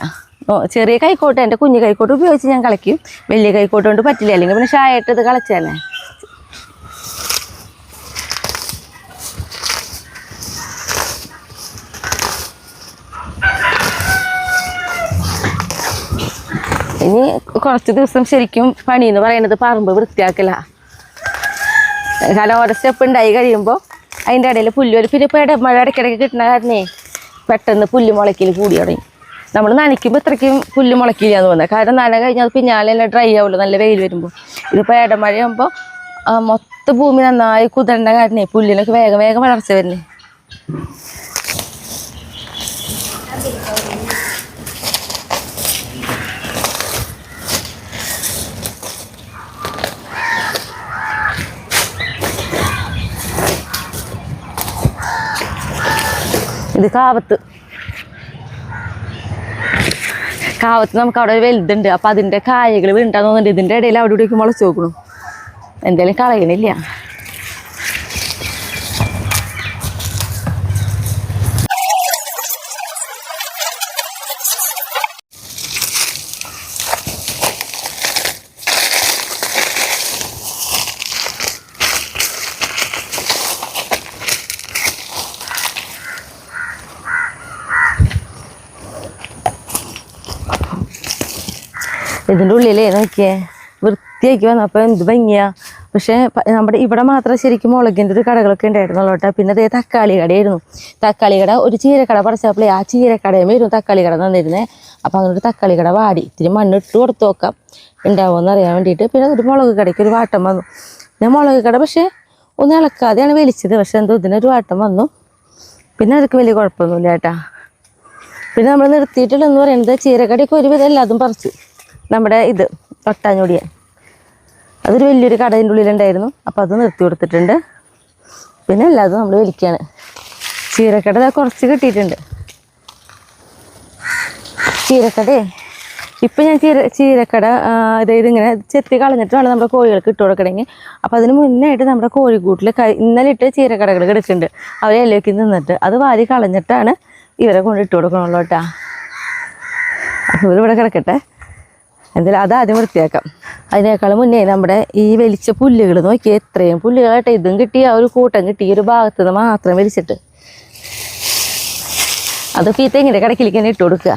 ചെറിയ കൈക്കോട്ട്, എൻ്റെ കുഞ്ഞു കൈക്കോട്ട് ഉപയോഗിച്ച് ഞാൻ കളയ്ക്കും. വലിയ കൈക്കോട്ട് കൊണ്ട് പറ്റില്ല, അല്ലെങ്കിൽ പിന്നെ ഷായിട്ട് ഇത് കളച്ചതന്നെ. ഇനി കുറച്ച് ദിവസം ശരിക്കും പണി എന്ന് പറയുന്നത് പറമ്പ് വൃത്തിയാക്കല. കാരണം ഓരോ സ്റ്റെപ്പ് ഉണ്ടായി കഴിയുമ്പോൾ അതിൻ്റെ ഇടയിൽ പുല്ല് പിന്നെ ഇപ്പോൾ മഴ ഇടയ്ക്കിടയ്ക്ക് കിട്ടുന്ന കാരണേ പെട്ടെന്ന് പുല്ല് മുളയ്ക്കൽ കൂടി തുടങ്ങി. നമ്മൾ നനയ്ക്കുമ്പോൾ ഇത്രയ്ക്കും പുല്ല് മുളയ്ക്കില്ല എന്ന് തോന്നുന്നത്. കാരണം നന കഴിഞ്ഞാൽ പിന്നാലെ തന്നെ ഡ്രൈ ആവുമല്ലോ നല്ല വെയിൽ വരുമ്പോൾ. ഇതിപ്പോൾ ഇടമഴയാകുമ്പോൾ മൊത്തം ഭൂമി നന്നായി കുതിരേണ്ട കാരണേ പുല്ലിനൊക്കെ വേഗം വേഗം വളർച്ച വരുന്നേ. ഇത് കാവത്ത് നമുക്ക് അവിടെ വലുതുണ്ട്. അപ്പം അതിൻ്റെ കായകൾ വീണ്ടാന്ന് തോന്നുന്നുണ്ട്. ഇതിൻ്റെ ഇടയിൽ അവിടെ ഇവിടേക്ക് മുളച്ച് നോക്കണം. എന്തായാലും കളയണില്ല. ഇതിൻ്റെ ഉള്ളിലേ നോക്കിയേ വൃത്തിയാക്കി വന്നപ്പോൾ എന്ത് ഭംഗിയാ. പക്ഷേ നമ്മുടെ ഇവിടെ മാത്രം ശരിക്കും മുളകിൻ്റെ ഒരു കടകളൊക്കെ ഉണ്ടായിരുന്നുള്ളൂ കേട്ടോ. പിന്നെ അതേ തക്കാളി കടയായിരുന്നു. തക്കാളി കട ഒരു ചീരക്കട പറിച്ചപ്പോഴേ ആ ചീരക്കടയുമായിരുന്നു തക്കാളി കട തന്നിരുന്നേ. അപ്പോൾ അതുകൊണ്ട് തക്കാളി കട വാടി. ഇത്തിരി മണ്ണിട്ട് കൊടുത്ത് നോക്കാം ഉണ്ടാവുമെന്ന് അറിയാൻ വേണ്ടിയിട്ട്. പിന്നെ ഒരു മുളക് കടയ്ക്ക് ഒരു വാട്ടം വന്നു. ഞാൻ മുളക് കട പക്ഷേ ഒന്നും ഇളക്കാതെയാണ് വലിച്ചത്. പക്ഷെ എന്തോ ഇതിനൊരു വാട്ടം വന്നു. പിന്നെ അതൊക്കെ വലിയ കുഴപ്പമൊന്നുമില്ല കേട്ടാ. പിന്നെ നമ്മൾ നിർത്തിയിട്ടുള്ളതെന്ന് പറയുന്നത് ചീരക്കടയൊക്കെ ഒരുവിധം എല്ലാതും പറിച്ചു. നമ്മുടെ ഇത് പട്ടാഞ്ഞൊടിയ അതൊരു വലിയൊരു കടയിൻ്റെ ഉള്ളിലുണ്ടായിരുന്നു. അപ്പോൾ അത് നിർത്തി കൊടുത്തിട്ടുണ്ട്. പിന്നെ എല്ലാതും നമ്മൾ വലിക്കുകയാണ്. ചീരക്കട കുറച്ച് കിട്ടിയിട്ടുണ്ട്. ചീരക്കടേ ഇപ്പം ഞാൻ ചീരക്കട അതായത് ഇങ്ങനെ ചെത്തി കളഞ്ഞിട്ട് വേണം നമ്മുടെ കോഴികൾക്ക് ഇട്ട് കൊടുക്കണമെങ്കിൽ. അപ്പോൾ അതിന് മുന്നായിട്ട് നമ്മുടെ കോഴിക്കൂട്ടിൽ ഇന്നലെ ഇട്ട് ചീരക്കടകൾ കിടക്കുന്നുണ്ട്. അവർ ഇലയൊക്കെ നിന്നിട്ട് അത് വാരി കളഞ്ഞിട്ടാണ് ഇവരെ കൊണ്ട് ഇട്ട് കൊടുക്കണമല്ലോ കേട്ടാ. അപ്പോൾ ഇവരിവിടെ കിടക്കട്ടെ. എന്തായാലും അതാദ്യം വൃത്തിയാക്കാം. അതിനേക്കാൾ മുന്നേ നമ്മുടെ ഈ വലിച്ച പുല്ലുകൾ നോക്കി എത്രയും പുല്ലുകളായിട്ട് ഇതും കിട്ടി. ആ ഒരു കൂട്ടം കിട്ടി ഒരു ഭാഗത്ത് നിന്ന് മാത്രം വലിച്ചിട്ട് അതൊക്കെ ഈ തെങ്ങിൻ്റെ കടക്കിലേക്ക് തന്നെ ഇട്ട് കൊടുക്കുക.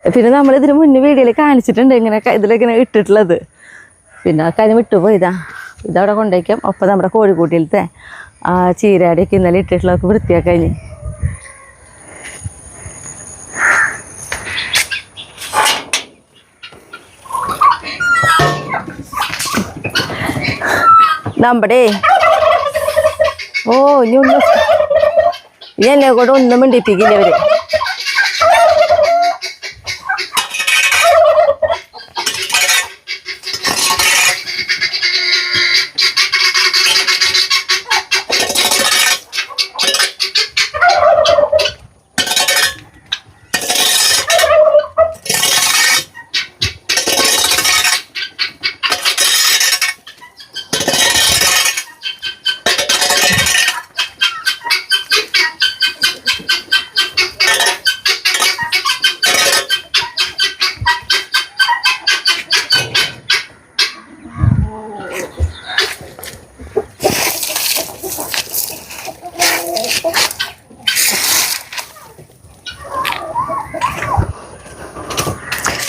പിന്നെ നമ്മളിതിന് മുന്നേ വീഡിയോയിൽ കാണിച്ചിട്ടുണ്ട് ഇങ്ങനെ ഇതിലിങ്ങനെ ഇട്ടിട്ടുള്ളത്. പിന്നെ ആ കാര്യം വിട്ടുപോയതാ. ഇതവിടെ കൊണ്ടുവയ്ക്കാം. ഒപ്പം നമ്മുടെ കോഴിക്കൂട്ടിലത്തെ ആ ചീരയുടെയൊക്കെ ഇന്നലെ ഇട്ടിട്ടുള്ളതൊക്കെ വൃത്തിയാക്കഴിഞ്ഞ്. നമ്മുടെ ഇനി ഒന്നും എന്നെ കൂടെ ഒന്നും മിണ്ടിപ്പിക്കില്ല അവര്.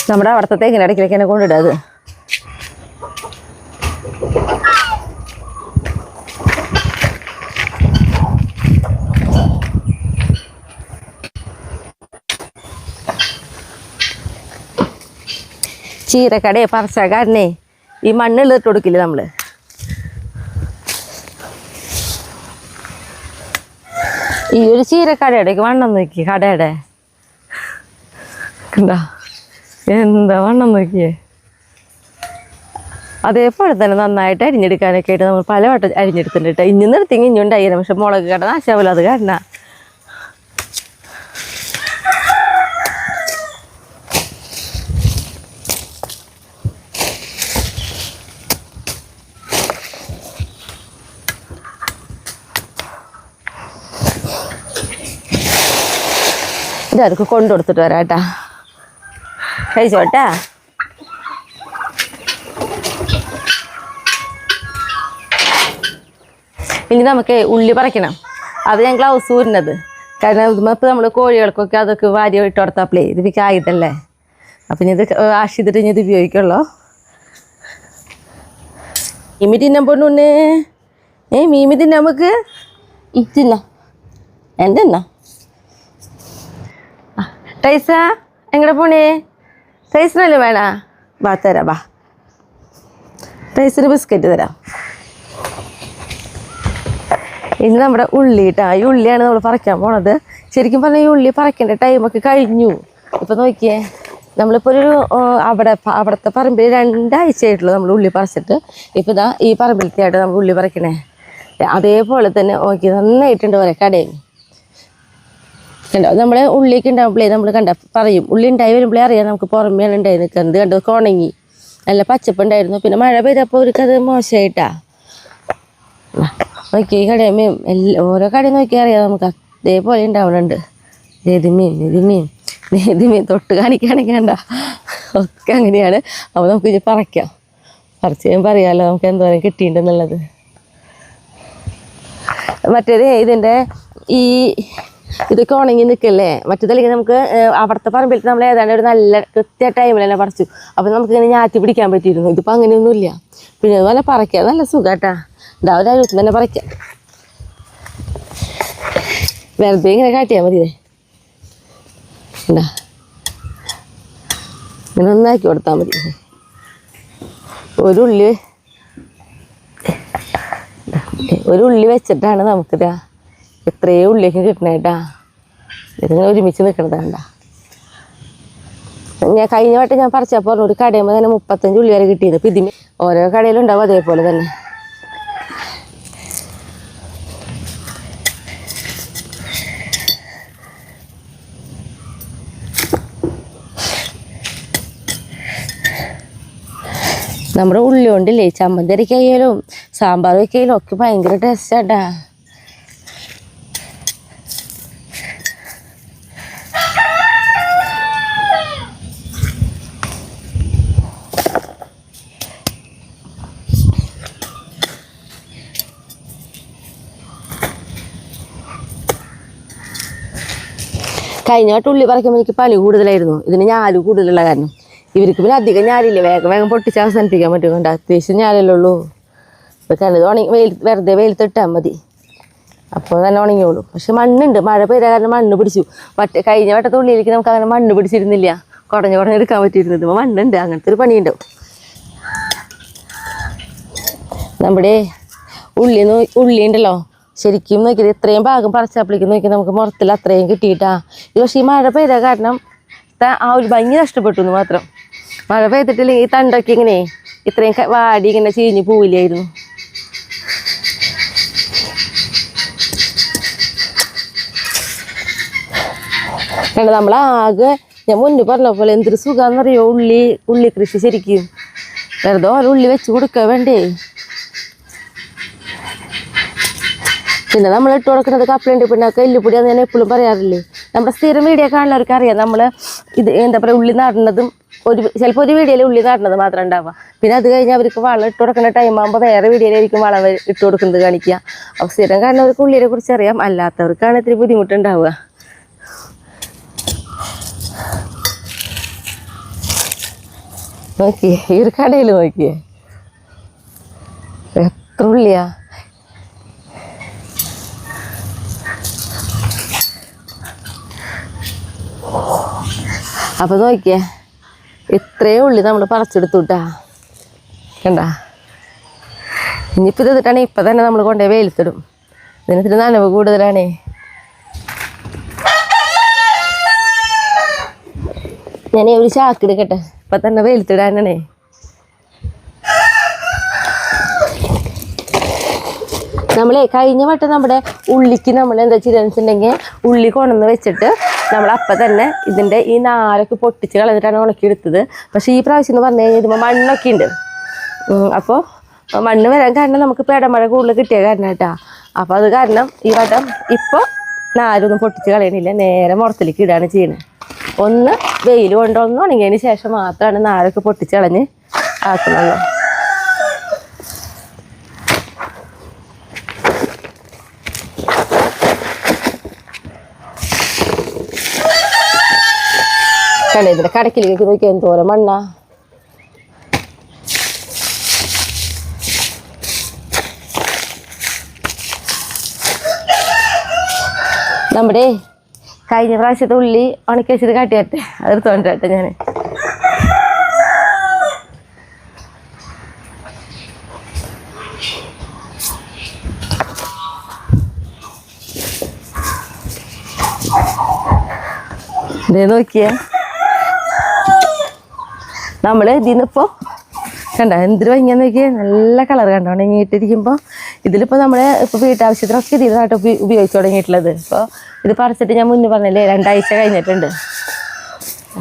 നമ്മുടെ അവിടുത്തെ തെങ്ങിന് ഇടയ്ക്കിലേക്ക് തന്നെ കൊണ്ടിടുക. അത് ചീരക്കടയെ പറച്ചാക്കാരനെ ഈ മണ്ണ് ഇട്ട് കൊടുക്കില്ലേ നമ്മള്. ഈ ഒരു ചീരക്കടയുടെയൊക്കെ വണ്ണം നോക്കി കടയുടെ കണ്ടാ എന്താ വണ്ണം നോക്കിയേ. അതേപോലെ തന്നെ നന്നായിട്ട് അരിഞ്ഞെടുക്കാനൊക്കെ ആയിട്ട് നമ്മൾ പല വട്ടം അരിഞ്ഞെടുത്തിട്ടുണ്ട് കേട്ടോ. ഇനി നിർത്തി ഇഞ്ഞുണ്ടായിരുന്നു. പക്ഷെ മുളക് കട നാശാവില്ല. അത് കാരണം ഇതൊക്കെ കൊണ്ടുകൊടുത്തിട്ട് വരാം കേട്ടാ. കഴിച്ചോട്ടാ. ഇനി നമുക്ക് ഉള്ളി പറിക്കണം. അത് ഞാൻ ഗ്ലൗസ് ഊരുന്നത്. കാരണം ഇപ്പം നമ്മൾ കോഴികൾക്കൊക്കെ അതൊക്കെ വാരി ഇട്ട് കൊടുത്താപ്പളേ ഇത് കായതല്ലേ. അപ്പം ഇനി ഇത് ആശിച്ചിട്ട് ഇനി ഇത് ഉപയോഗിക്കുള്ളൂ. മീമി തിന്നാൻ പോണുണ്ണേ. മീമി തിന്നാ നമുക്ക് തിന്നാ. എൻ്റെ എന്നാ ടൈസ എങ്ങടെ പോണേ? ടൈസിനല്ലേ വേണ? ബാ തരാം. ബാ ടൈസിന് ബിസ്ക്കറ്റ് തരാം. ഇനി നമ്മുടെ ഉള്ളി കേട്ടോ. ഈ ഉള്ളിയാണ് നമ്മൾ പറിക്കാൻ പോണത്. ശരിക്കും പറഞ്ഞാൽ ഈ ഉള്ളി പറിക്കേണ്ട ടൈമൊക്കെ കഴിഞ്ഞു. ഇപ്പം നോക്കിയേ, നമ്മളിപ്പോൾ ഒരു അവിടുത്തെ പറമ്പിൽ 2 ആഴ്ചയായിട്ടുള്ളൂ നമ്മൾ ഉള്ളി പറിച്ചിട്ട്. ഇപ്പം ഇതാ ഈ പറമ്പിലത്തെ ആയിട്ട് നമ്മൾ ഉള്ളി പറിക്കണേ. അതേപോലെ തന്നെ നോക്കി നന്നായിട്ടുണ്ട് ഓരോ കടയിൽ കണ്ടോ. നമ്മളെ ഉള്ളിക്ക് ഉണ്ടാകുമ്പോഴേ നമ്മൾ പറയും ഉള്ളി ഉണ്ടായി വരുമ്പോഴേ അറിയാം നമുക്ക് പുറമേയാണ് ഉണ്ടായി നിൽക്കുന്നത്. കണ്ടോ ഉണങ്ങി നല്ല പച്ചപ്പുണ്ടായിരുന്നു. പിന്നെ മഴ പെയ്തപ്പോൾ അവർക്കത് മോശമായിട്ടാ. നോക്കി കടയമേയും ഓരോ കടയും നോക്കിയാൽ അറിയാം നമുക്ക് അതേപോലെ ഉണ്ടാവുന്നുണ്ട്. നേതിമീൻ തൊട്ട് കാണിക്കുകയാണെങ്കിൽ കണ്ട ഒക്കെ അങ്ങനെയാണ്. അപ്പോൾ നമുക്ക് ഇനി പറിക്കാം. പറിച്ച് കഴിയുമ്പോൾ അറിയാമല്ലോ നമുക്ക് എന്തോരം കിട്ടിയിട്ടുണ്ടെന്നുള്ളത്. മറ്റേത് ഇതിൻ്റെ ഇതൊക്കെ ഉണങ്ങി നിൽക്കല്ലേ. മറ്റേതല്ലെങ്കിൽ നമുക്ക് അവിടുത്തെ പറമ്പിൽ നമ്മൾ ഏതാണ്ട് ഒരു നല്ല കൃത്യ ടൈമിൽ തന്നെ പറിച്ചു. അപ്പം നമുക്കിങ്ങനെ ഞാറ്റി പിടിക്കാൻ പറ്റിയിരുന്നു. ഇതിപ്പോൾ അങ്ങനെയൊന്നുമില്ല. പിന്നെ അതുപോലെ പറിക്കാം. നല്ല സുഖാട്ടാ. ഉണ്ടാവും അരുവത്തിൽ തന്നെ പറിക്കാം. വെറുതെ ഇങ്ങനെ കാട്ടിയാൽ മതിയേ. ഉണ്ടാ ഇങ്ങനെ ഒന്നാക്കി കൊടുത്താൽ മതി. ഒരു ഉള്ളി വെച്ചിട്ടാണ് നമുക്കിതാ എത്രയോ ഉള്ളിയൊക്കെ കിട്ടണേട്ടാ. ഇതിങ്ങനെ ഒരുമിച്ച് നിൽക്കണതാണ്ട. ഞാൻ കഴിഞ്ഞ വട്ടം ഞാൻ പറിച്ചപ്പോൾ പറഞ്ഞു ഒരു കടയുമ്പോൾ തന്നെ 35 ഉള്ളി വരെ കിട്ടിയത്. ഇപ്പം ഇതിന് ഓരോ കടയിലും ഉണ്ടാവും അതേപോലെ തന്നെ. നമ്മുടെ ഉള്ളി കൊണ്ടില്ലേ ചമ്മന്തി അരയ്ക്കായാലും സാമ്പാർ വയ്ക്കായാലും ഒക്കെ ഭയങ്കര ടേസ്റ്റാട്ടാ. കഴിഞ്ഞ വട്ടം ഉള്ളി പറിക്കുമ്പോൾ എനിക്ക് പണി കൂടുതലായിരുന്നു. ഇതിന് ഞാല് കൂടുതലുള്ള കാരണം. ഇവർക്ക് പിന്നെ അധികം ഞാലില്ല, വേഗം വേഗം പൊട്ടിച്ച് അവസാനിപ്പിക്കാൻ പറ്റും. കണ്ട അത്യാവശ്യം ഞാലല്ലേ ഉള്ളൂ. ഇപ്പം ചിലത് ഉണങ്ങി വെറുതെ വെയിലത്തിട്ടാൽ മതി, അപ്പോൾ തന്നെ ഉണങ്ങിയോളൂ. പക്ഷെ മണ്ണുണ്ട്, മഴ പെയ്ത കാരണം മണ്ണ് പിടിച്ചു. കഴിഞ്ഞ വട്ടത്തെ ഉള്ളിലേക്ക് നമുക്ക് അങ്ങനെ മണ്ണ് പിടിച്ചിരുന്നില്ല, കുടഞ്ഞെടുക്കാൻ പറ്റിയിരുന്നത്. ഇപ്പോൾ മണ്ണുണ്ട്, അങ്ങനത്തെ ഒരു പണിയുണ്ടാവും. നമ്മുടെ ഉള്ളി ഉണ്ടല്ലോ, ശരിക്കും നോക്കിയത് ഇത്രയും ഭാഗം പറിച്ചപ്പോഴേക്കും നോക്കി നമുക്ക് മുറത്തിൽ അത്രയും കിട്ടിയിട്ടാ. ഇത് പക്ഷേ ഈ മഴ പെയ്ത കാരണം ആ ഒരു ഭംഗി നഷ്ടപ്പെട്ടു എന്ന് മാത്രം. മഴ പെയ്തിട്ടില്ലെങ്കിൽ ഈ തണ്ടൊക്കെ ഇങ്ങനെ ഇത്രയും വാടി ഇങ്ങനെ ചീഞ്ഞ് പോവില്ലായിരുന്നു. കണ്ട നമ്മളാകെ ഞാൻ മുന്നേ പറഞ്ഞ പോലെ എന്തൊരു സുഖാന്നറിയോ ഉള്ളി കൃഷി. ശരിക്കും വെറുതെ ഓരോ ഉള്ളി വെച്ച് കൊടുക്കുക വേണ്ടേ. പിന്നെ നമ്മൾ ഇട്ട് കൊടുക്കുന്നത് കപ്പലണ്ടി പിണ്ണാക്ക്, എല്ലുപൊടിയാന്ന് ഞാൻ എപ്പോഴും പറയാറില്ലേ. നമ്മുടെ സ്ഥിരം വീഡിയോ കാണുന്നവർക്ക് അറിയാം. നമ്മൾ ഇത് എന്താ പറയുക, ഉള്ളി നടുന്നതും ചിലപ്പോൾ ഒരു വീഡിയോയിൽ ഉള്ളി നടുന്നത് മാത്രം ഉണ്ടാവുക. പിന്നെ അത് കഴിഞ്ഞ് അവർക്ക് വളം ഇട്ട് കൊടുക്കുന്ന ടൈം ആകുമ്പോൾ വേറെ വീഡിയോയിലായിരിക്കും വളം ഇട്ട് കൊടുക്കുന്നത് കാണിക്കുക. അപ്പോൾ സ്ഥിരം കാണുന്നവർക്ക് ഉള്ളിയെ കുറിച്ച് അറിയാം, അല്ലാത്തവർക്കാണ് ഇത്തിരി ബുദ്ധിമുട്ടുണ്ടാവുക. നോക്കിയേ, ഈ ഒരു കടയിൽ നോക്കിയേ എത്ര ഉള്ളിയാ. അപ്പോൾ നോക്കിയേ, ഇത്രയും ഉള്ളി നമ്മൾ പറിച്ചെടുത്തുട്ടാ. കണ്ട, ഇനിയിപ്പോൾ ഇത് ഇട്ടിട്ടാണ് ഇപ്പം തന്നെ നമ്മൾ കൊണ്ടുപോയി വെയിലത്തിടും. ഇതിനത്തിരി നനവ് കൂടുതലാണേ. ഞാനേ ഒരു ചാക്കെടുക്കട്ടെ, ഇപ്പം തന്നെ വെയിലത്തിടാനാണേ. നമ്മളെ കഴിഞ്ഞ വട്ടം നമ്മുടെ ഉള്ളിക്ക് നമ്മൾ എന്താ ചെയ്തെന്നുണ്ടെങ്കിൽ ഉള്ളി കൊണ്ടുവന്ന് വെച്ചിട്ട് നമ്മൾ അപ്പം തന്നെ ഇതിൻ്റെ ഈ നാരൊക്കെ പൊട്ടിച്ച് കളഞ്ഞിട്ടാണ് ഉണക്കിയെടുത്തത്. പക്ഷേ ഈ പ്രാവശ്യം എന്ന് പറഞ്ഞു കഴിഞ്ഞാൽ ഇതുമ്പോൾ മണ്ണൊക്കെ ഉണ്ട്. അപ്പോൾ മണ്ണ് വരാൻ കാരണം നമുക്ക് ഇടമഴ കൂടുതൽ കിട്ടിയ കാരണം കേട്ടോ. അപ്പോൾ അത് കാരണം ഈ വട്ടം ഇപ്പോൾ നാരൊന്നും പൊട്ടിച്ച് കളയണില്ല, നേരെ മുറത്തിലേക്ക് ഇടുകയാണ് ചെയ്യുന്നത്. ഒന്ന് വെയിൽ കൊണ്ടൊന്ന് ഉണങ്ങിയതിന് ശേഷം മാത്രമാണ് നാരൊക്കെ പൊട്ടിച്ച് കളഞ്ഞ് ആക്കുന്നുള്ളൂ. കണ്ടേ, ഇതിൻ്റെ കടക്കിലേക്ക് നോക്കിയാൽ എന്തോരം മണ്ണാ. നമ്മുടെ കഴിഞ്ഞ പ്രാവശ്യത്തെ ഉള്ളി ഉണക്കി വെച്ചിട്ട് കാട്ടിയാട്ടെ, അതെടുത്തോണ്ടാട്ടെ ഞാൻ. ഇതേ നോക്കിയേ, നമ്മൾ ഇതിന്നിപ്പോൾ കണ്ട എന്തൊരു ഭംഗിയാന്ന് നോക്കിയേ. നല്ല കളർ കണ്ടോ ഉണങ്ങിയിട്ടിരിക്കുമ്പോൾ. ഇതിലിപ്പോൾ നമ്മൾ ഇപ്പോൾ വീട്ടാവശ്യത്തിനൊക്കെ ഇതിനായിട്ട് ഉപയോഗിച്ച് തുടങ്ങിയിട്ടുള്ളത്. ഇപ്പോൾ ഇത് പറിച്ചിട്ട് ഞാൻ മുന്നേ പറഞ്ഞില്ലേ 2 ആഴ്ച കഴിഞ്ഞിട്ടുണ്ട്.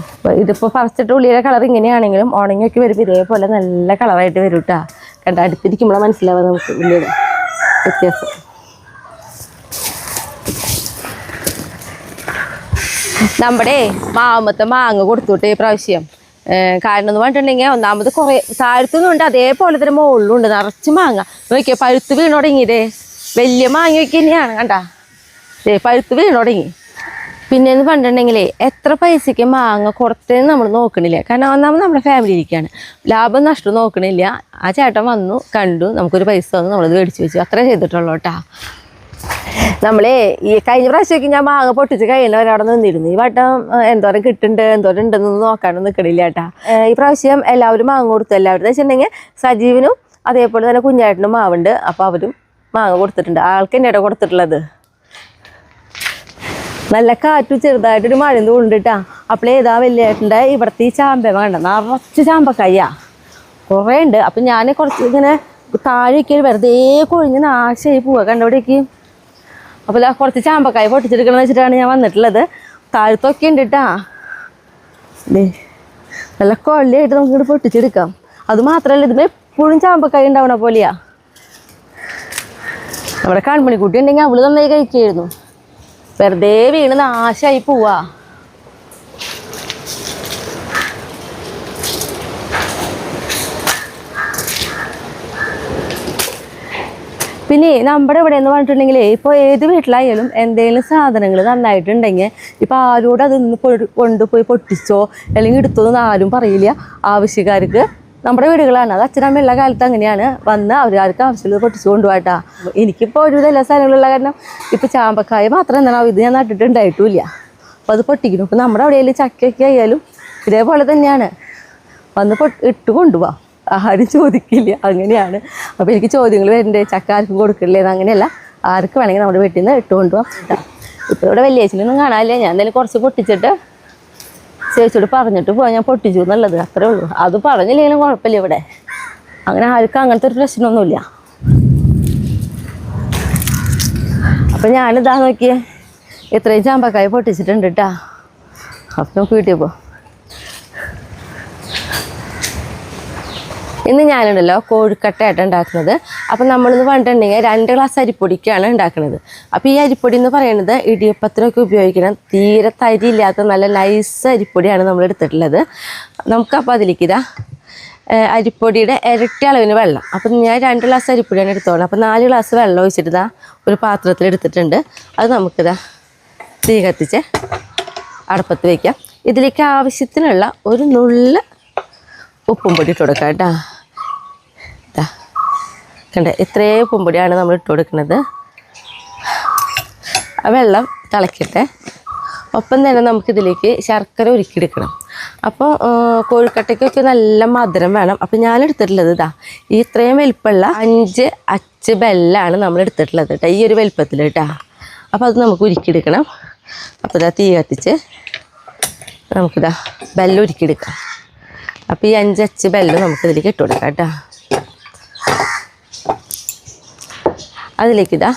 അപ്പോൾ ഇതിപ്പോൾ പറിച്ചിട്ട് ഉള്ളിയുടെ കളർ ഇങ്ങനെയാണെങ്കിലും ഉണങ്ങിയൊക്കെ വരുമ്പോൾ ഇതേപോലെ നല്ല കളറായിട്ട് വരും കേട്ടോ. കണ്ട അടുത്തിരിക്കുമ്പോഴാണ് മനസ്സിലാവുക നമുക്ക് ഉള്ളിയുടെ വ്യത്യാസം. നമ്മുടെ മാമത്തെ മാങ്ങ കൊടുത്തുവിട്ടേ പ്രാവശ്യം. കാരണം എന്ന് പറഞ്ഞിട്ടുണ്ടെങ്കിൽ ഒന്നാമത് കുറേ താഴത്തുനിന്നും ഉണ്ട്, അതേപോലെ തന്നെ മുകളിലും ഉണ്ട് നിറച്ച് മാങ്ങ. നോക്കിയാൽ പഴുത്ത് വീണ് തുടങ്ങിയതേ, വലിയ മാങ്ങയൊക്കെ തന്നെയാണ്. കണ്ടാ പഴുത്ത് വീണ് തുടങ്ങി. പിന്നെയെന്ന് പറഞ്ഞിട്ടുണ്ടെങ്കിലേ എത്ര പൈസയ്ക്ക് മാങ്ങ കൊടുത്തതെന്ന് നമ്മൾ നോക്കണില്ല. കാരണം ഒന്നാമത് നമ്മുടെ ഫാമിലിയിലേക്കാണ്, ലാഭം നഷ്ടം നോക്കണില്ല. ആ ചേട്ടൻ വന്നു കണ്ടു, നമുക്കൊരു പൈസ തന്നു, നമ്മളത് മേടിച്ച് വെച്ചു, അത്രേ ചെയ്തിട്ടുള്ളൂ കേട്ടാ. നമ്മളെ ഈ കഴിഞ്ഞ പ്രാവശ്യമൊക്കെ ഞാൻ മാങ്ങ പൊട്ടിച്ച് കഴിയുന്നവരവിടെ നിന്നിരുന്നു. ഈ വട്ടം എന്തോരം കിട്ടുന്നുണ്ട് എന്തോരം ഉണ്ടെന്നൊന്നും നോക്കാനൊന്നും നിൽക്കണില്ല കേട്ടാ. ഈ പ്രാവശ്യം എല്ലാവരും മാങ്ങ കൊടുത്തു. എല്ലാവരും എന്ന് വെച്ചിട്ടുണ്ടെങ്കിൽ സജീവനും അതേപോലെ തന്നെ കുഞ്ഞായിട്ടിനും മാവുണ്ട്. അപ്പോൾ അവരും മാങ്ങ കൊടുത്തിട്ടുണ്ട്. ആൾക്ക് തന്നെയാണ് കൊടുത്തിട്ടുള്ളത്. നല്ല കാറ്റും ചെറുതായിട്ടൊരു മഴയും തോണ്ടിട്ടാ. അപ്പോൾ ഏതാ വലിയേട്ടൻ്റെ ഇവിടുത്തെ ഈ ചാമ്പ വേണ്ട നിറച്ച് ചാമ്പക്കായ കുറേ ഉണ്ട്. അപ്പം ഞാൻ കുറച്ച് ഇങ്ങനെ താഴേക്ക് വെറുതെ കൊഴിഞ്ഞ് നാശമായി പോവുക കണ്ടവിടേക്ക്. അപ്പോൾ കുറച്ച് ചാമ്പക്കായ പൊട്ടിച്ചെടുക്കണം വെച്ചിട്ടാണ് ഞാൻ വന്നിട്ടുള്ളത്. താഴത്തൊക്കെ ഉണ്ട് കേട്ടാ. നല്ല കൊള്ളിയായിട്ട് നമുക്കിവിടെ പൊട്ടിച്ചെടുക്കാം. അത് മാത്രമല്ല ഇതിന് എപ്പോഴും ചാമ്പക്കായ ഉണ്ടാവണ പോലെയാ. നമ്മുടെ കൺമണിക്കുട്ടി ഉണ്ടെങ്കിൽ അവള് നന്നായി കഴിക്കായിരുന്നു. വെറുതെ വീണ് നാശമായി പോവാ. പിന്നെ നമ്മുടെ ഇവിടെ എന്ന് പറഞ്ഞിട്ടുണ്ടെങ്കിൽ ഇപ്പോൾ ഏത് വീട്ടിലായാലും എന്തെങ്കിലും സാധനങ്ങൾ നന്നായിട്ടുണ്ടെങ്കിൽ ഇപ്പം ആരോട് അതൊന്ന് കൊണ്ടുപോയി പൊട്ടിച്ചോ അല്ലെങ്കിൽ എടുത്തോന്ന് ആരും പറയില്ല. ആവശ്യക്കാർക്ക് നമ്മുടെ വീടുകളാണ്, അത് അച്ഛനമ്മയുള്ള കാലത്ത് അങ്ങനെയാണ്, വന്ന് അവർക്ക് ആവശ്യമുള്ളത് പൊട്ടിച്ച് കൊണ്ടുപോയിട്ടാ. എനിക്കിപ്പോൾ ഒരു എല്ലാ സ്ഥലങ്ങളുള്ള കാരണം ഇപ്പം ചാമ്പക്കായ മാത്രം എന്താണ് ഇത് ഞാൻ നട്ടിട്ടുണ്ടായിട്ടില്ല. അപ്പോൾ അത് പൊട്ടിക്കണം. ഇപ്പം നമ്മുടെ അവിടെയെങ്കിലും ചക്കയൊക്കെ ആയാലും ഇതേപോലെ തന്നെയാണ്, വന്ന് ഇട്ട് കൊണ്ടുപോവാം, ആരും ചോദിക്കില്ല, അങ്ങനെയാണ്. അപ്പോൾ എനിക്ക് ചോദ്യങ്ങൾ വരണ്ടേ, ചക്ക ആർക്കും കൊടുക്കില്ലേന്ന്. അങ്ങനെയല്ല, ആർക്ക് വേണമെങ്കിൽ നമ്മുടെ വീട്ടിൽ നിന്ന് ഇട്ട് കൊണ്ടുപോകാം. ഇപ്പോൾ ഇവിടെ വലിയേച്ചിനൊന്നും കാണാനില്ല. ഞാൻ എന്തായാലും കുറച്ച് പൊട്ടിച്ചിട്ട് ചേച്ചിയോട് പറഞ്ഞിട്ട് പോയാൽ ഞാൻ പൊട്ടിച്ചു എന്നുള്ളത്, അത്രേ ഉള്ളൂ. അത് പറഞ്ഞില്ലെങ്കിലും കുഴപ്പമില്ല ഇവിടെ, അങ്ങനെ ആർക്കും അങ്ങനത്തെ ഒരു പ്രശ്നമൊന്നുമില്ല. അപ്പം ഞാനിതാ നോക്കിയേ, ഇത്രയും ചാമ്പക്കായ പൊട്ടിച്ചിട്ടുണ്ട് കേട്ടാ. അപ്പം നമുക്ക് വീട്ടിൽ പോ. ഇന്ന് ഞാനുണ്ടല്ലോ കോഴിക്കട്ടയായിട്ട് ഉണ്ടാക്കുന്നത്. അപ്പം നമ്മളിന്ന് പറഞ്ഞിട്ടുണ്ടെങ്കിൽ 2 ഗ്ലാസ് അരിപ്പൊടിക്കാണ് ഉണ്ടാക്കുന്നത്. അപ്പോൾ ഈ അരിപ്പൊടി എന്ന് പറയുന്നത് ഇടിയപ്പത്തിനൊക്കെ ഉപയോഗിക്കണം, തീരെ തരി ഇല്ലാത്ത നല്ല നൈസ് അരിപ്പൊടിയാണ് നമ്മൾ എടുത്തിട്ടുള്ളത്. നമുക്കപ്പോൾ അതിലേക്ക് ഇതാ അരിപ്പൊടിയുടെ ഇരട്ടി അളവിന് വെള്ളം. അപ്പം ഞാൻ 2 ഗ്ലാസ് അരിപ്പൊടിയാണ് എടുത്തോളാം. അപ്പോൾ 4 ഗ്ലാസ് വെള്ളം ഒഴിച്ചിട്ട് ഇതാ ഒരു പാത്രത്തിൽ എടുത്തിട്ടുണ്ട്. അത് നമുക്കിതാ തീ കത്തിച്ച് അടുപ്പത്ത് വയ്ക്കാം. ഇതിലേക്ക് ആവശ്യത്തിനുള്ള ഒരു നുള്ള് ഉപ്പും പൊടി ഇട്ട് കൊടുക്കാം കേട്ടോ. കണ്ടേ, ഇത്രയും ഉപ്പും പൊടിയാണ് നമ്മൾ ഇട്ട് കൊടുക്കുന്നത്. വെള്ളം തിളക്കട്ടെ. ഒപ്പം തന്നെ നമുക്കിതിലേക്ക് ശർക്കര ഉരുക്കിയെടുക്കണം. അപ്പോൾ കോഴിക്കട്ടയ്ക്കൊക്കെ നല്ല മധുരം വേണം. അപ്പോൾ ഞാൻ എടുത്തിട്ടുള്ളത് ഇതാ ഈ ഇത്രയും വലിപ്പമുള്ള 5 അച്ച് ബെല്ലാണ് നമ്മൾ എടുത്തിട്ടുള്ളത് കേട്ടോ, ഈ ഒരു വലിപ്പത്തിൽ കേട്ടോ. അപ്പോൾ അത് നമുക്ക് ഉരുക്കിയെടുക്കണം. അപ്പോൾ ഇതാ തീ കത്തിച്ച് നമുക്കിതാ ബെല്ല് ഉരുക്കിയെടുക്കാം. അപ്പോൾ ഈ 5 അച്ച് ബെല്ല് നമുക്കിതിലേക്ക് ഇട്ട് കൊടുക്കാം കേട്ടോ. അതിലേക്കിതാ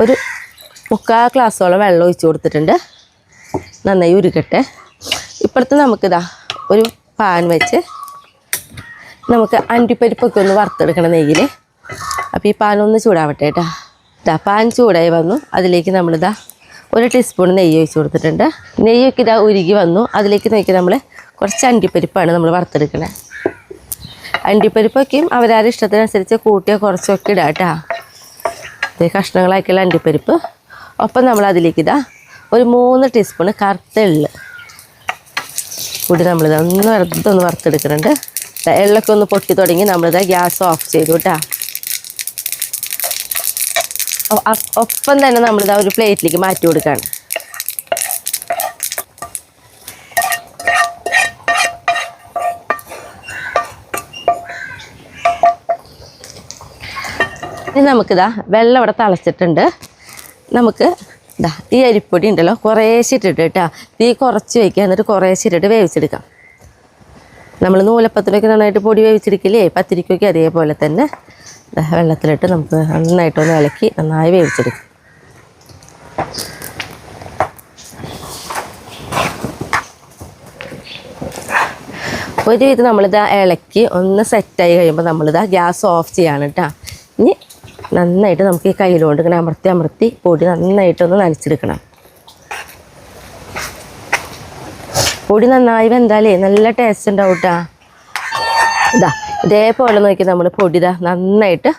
ഒരു 3/4 ഗ്ലാസ്സോളം വെള്ളം ഒഴിച്ച് കൊടുത്തിട്ടുണ്ട്. നന്നായി ഉരുക്കട്ടെ. ഇപ്പോഴത്തെ നമുക്കിതാ ഒരു പാൻ വെച്ച് നമുക്ക് അണ്ടിപ്പരിപ്പൊക്കെ ഒന്ന് വറുത്തെടുക്കണം നെയ്യിൽ. അപ്പോൾ ഈ പാൻ ഒന്ന് ചൂടാവട്ടെ കേട്ടോ. ഇതാ പാൻ ചൂടായി വന്നു. അതിലേക്ക് നമ്മളിതാ 1 ടീസ്പൂൺ നെയ്യ് ഒഴിച്ച് കൊടുത്തിട്ടുണ്ട്. നെയ്യൊക്കെ ഇതാ ഉരുകി വന്നു. അതിലേക്ക് നോക്കി നമ്മൾ കുറച്ച് അണ്ടിപ്പരിപ്പാണ് നമ്മൾ വറുത്തെടുക്കണേ. അണ്ടിപ്പരിപ്പൊക്കെയും അവരാരുടെ ഇഷ്ടത്തിനനുസരിച്ച് കൂട്ടിയോ കുറച്ചൊക്കെ ഇടാം കേട്ടോ. ഇത് കഷ്ണങ്ങളാക്കിയുള്ള അണ്ടിപ്പരിപ്പ്. ഒപ്പം നമ്മൾ അതിലേക്ക് ഇതാ ഒരു 3 ടീസ്പൂൺ കറുത്ത എള്ള് കൂടി നമ്മളിത് വെറുതെ ഒന്ന് വറുത്തെടുക്കുന്നുണ്ട്. എള്ളൊക്കെ ഒന്ന് പൊട്ടി തുടങ്ങി നമ്മളിതാ ഗ്യാസ് ഓഫ് ചെയ്തു കേട്ടോ. ഒപ്പം തന്നെ നമ്മളിതാ ഒരു പ്ലേറ്റിലേക്ക് മാറ്റി കൊടുക്കുകയാണ്. ഇനി നമുക്കിതാ വെള്ളം ഇവിടെ തിളച്ചിട്ടുണ്ട്. നമുക്ക് ഇതാ ഈ അരിപ്പൊടി ഉണ്ടല്ലോ കുറേശ്ശെ ഇട്ടിട്ട് കേട്ടോ, തീ കുറച്ച് വയ്ക്കുക, എന്നിട്ട് കുറേശ്ശെ ഇട്ടിട്ട് വേവിച്ചെടുക്കാം. നമ്മൾ നൂലപ്പത്തിലൊക്കെ നന്നായിട്ട് പൊടി വേവിച്ചെടുക്കില്ലേ, പത്തിരിക്കൊക്കെ അതേപോലെ തന്നെ വെള്ളത്തിലിട്ട് നമുക്ക് നന്നായിട്ടൊന്ന് ഇളക്കി നന്നായി വേവിച്ചെടുക്കാം. ഒരുവിധം നമ്മളിതാ ഇളക്കി ഒന്ന് സെറ്റായി കഴിയുമ്പോൾ നമ്മളിതാ ഗ്യാസ് ഓഫ് ചെയ്യാണ് കേട്ടോ. ഇനി നന്നായിട്ട് നമുക്ക് ഈ കയ്യിലുകൊണ്ട് ഇങ്ങനെ അമർത്തി പൊടി നന്നായിട്ടൊന്ന് നനച്ചെടുക്കണം. പൊടി നന്നായി വെന്താലേ നല്ല ടേസ്റ്റ് ഉണ്ടാവും കേട്ടോ. ഇതാ ഇതേപോലെ നോക്കി നമ്മൾ പൊടി ഇതാ നന്നായിട്ട്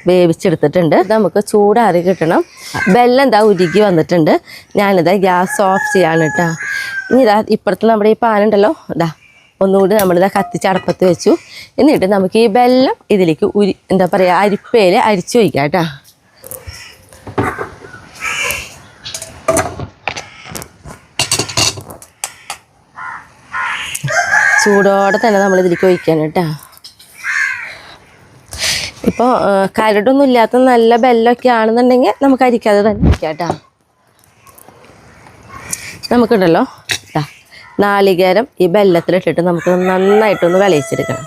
വേവിച്ചെടുത്തിട്ടുണ്ട്. നമുക്ക് ചൂടാറി കിട്ടണം. വെള്ളം എന്താ ഉരുകി വന്നിട്ടുണ്ട്. ഞാനിതാ ഗ്യാസ് ഓഫ് ചെയ്യാണ് കേട്ടോ. ഇനി ഇതാ ഇപ്പുറത്ത് നമ്മുടെ ഈ പാനുണ്ടല്ലോ, ഇതാ ഒന്നുകൂടി നമ്മളിതാ കത്തിച്ച് അടപ്പത്ത് വെച്ചു. എന്നിട്ട് നമുക്ക് ഈ വെള്ളം ഇതിലേക്ക് എന്താ പറയുക അരിപ്പയിൽ അരിച്ചു വയ്ക്കാം കേട്ടോ. ചൂടോടെ തന്നെ നമ്മളിതിലേക്ക് ഒഴിക്കാൻ കേട്ടോ. ഇപ്പോൾ കരടൊന്നും ഇല്ലാത്ത നല്ല ബെല്ലൊക്കെ ആണെന്നുണ്ടെങ്കിൽ നമുക്ക് അരിക്കാതെ തന്നെ വയ്ക്കാം കേട്ടോ. നമുക്കുണ്ടല്ലോ നാളികേരം ഈ ബെല്ലത്തിലിട്ടിട്ട് നമുക്ക് നന്നായിട്ടൊന്ന് വിളയിച്ചെടുക്കണം.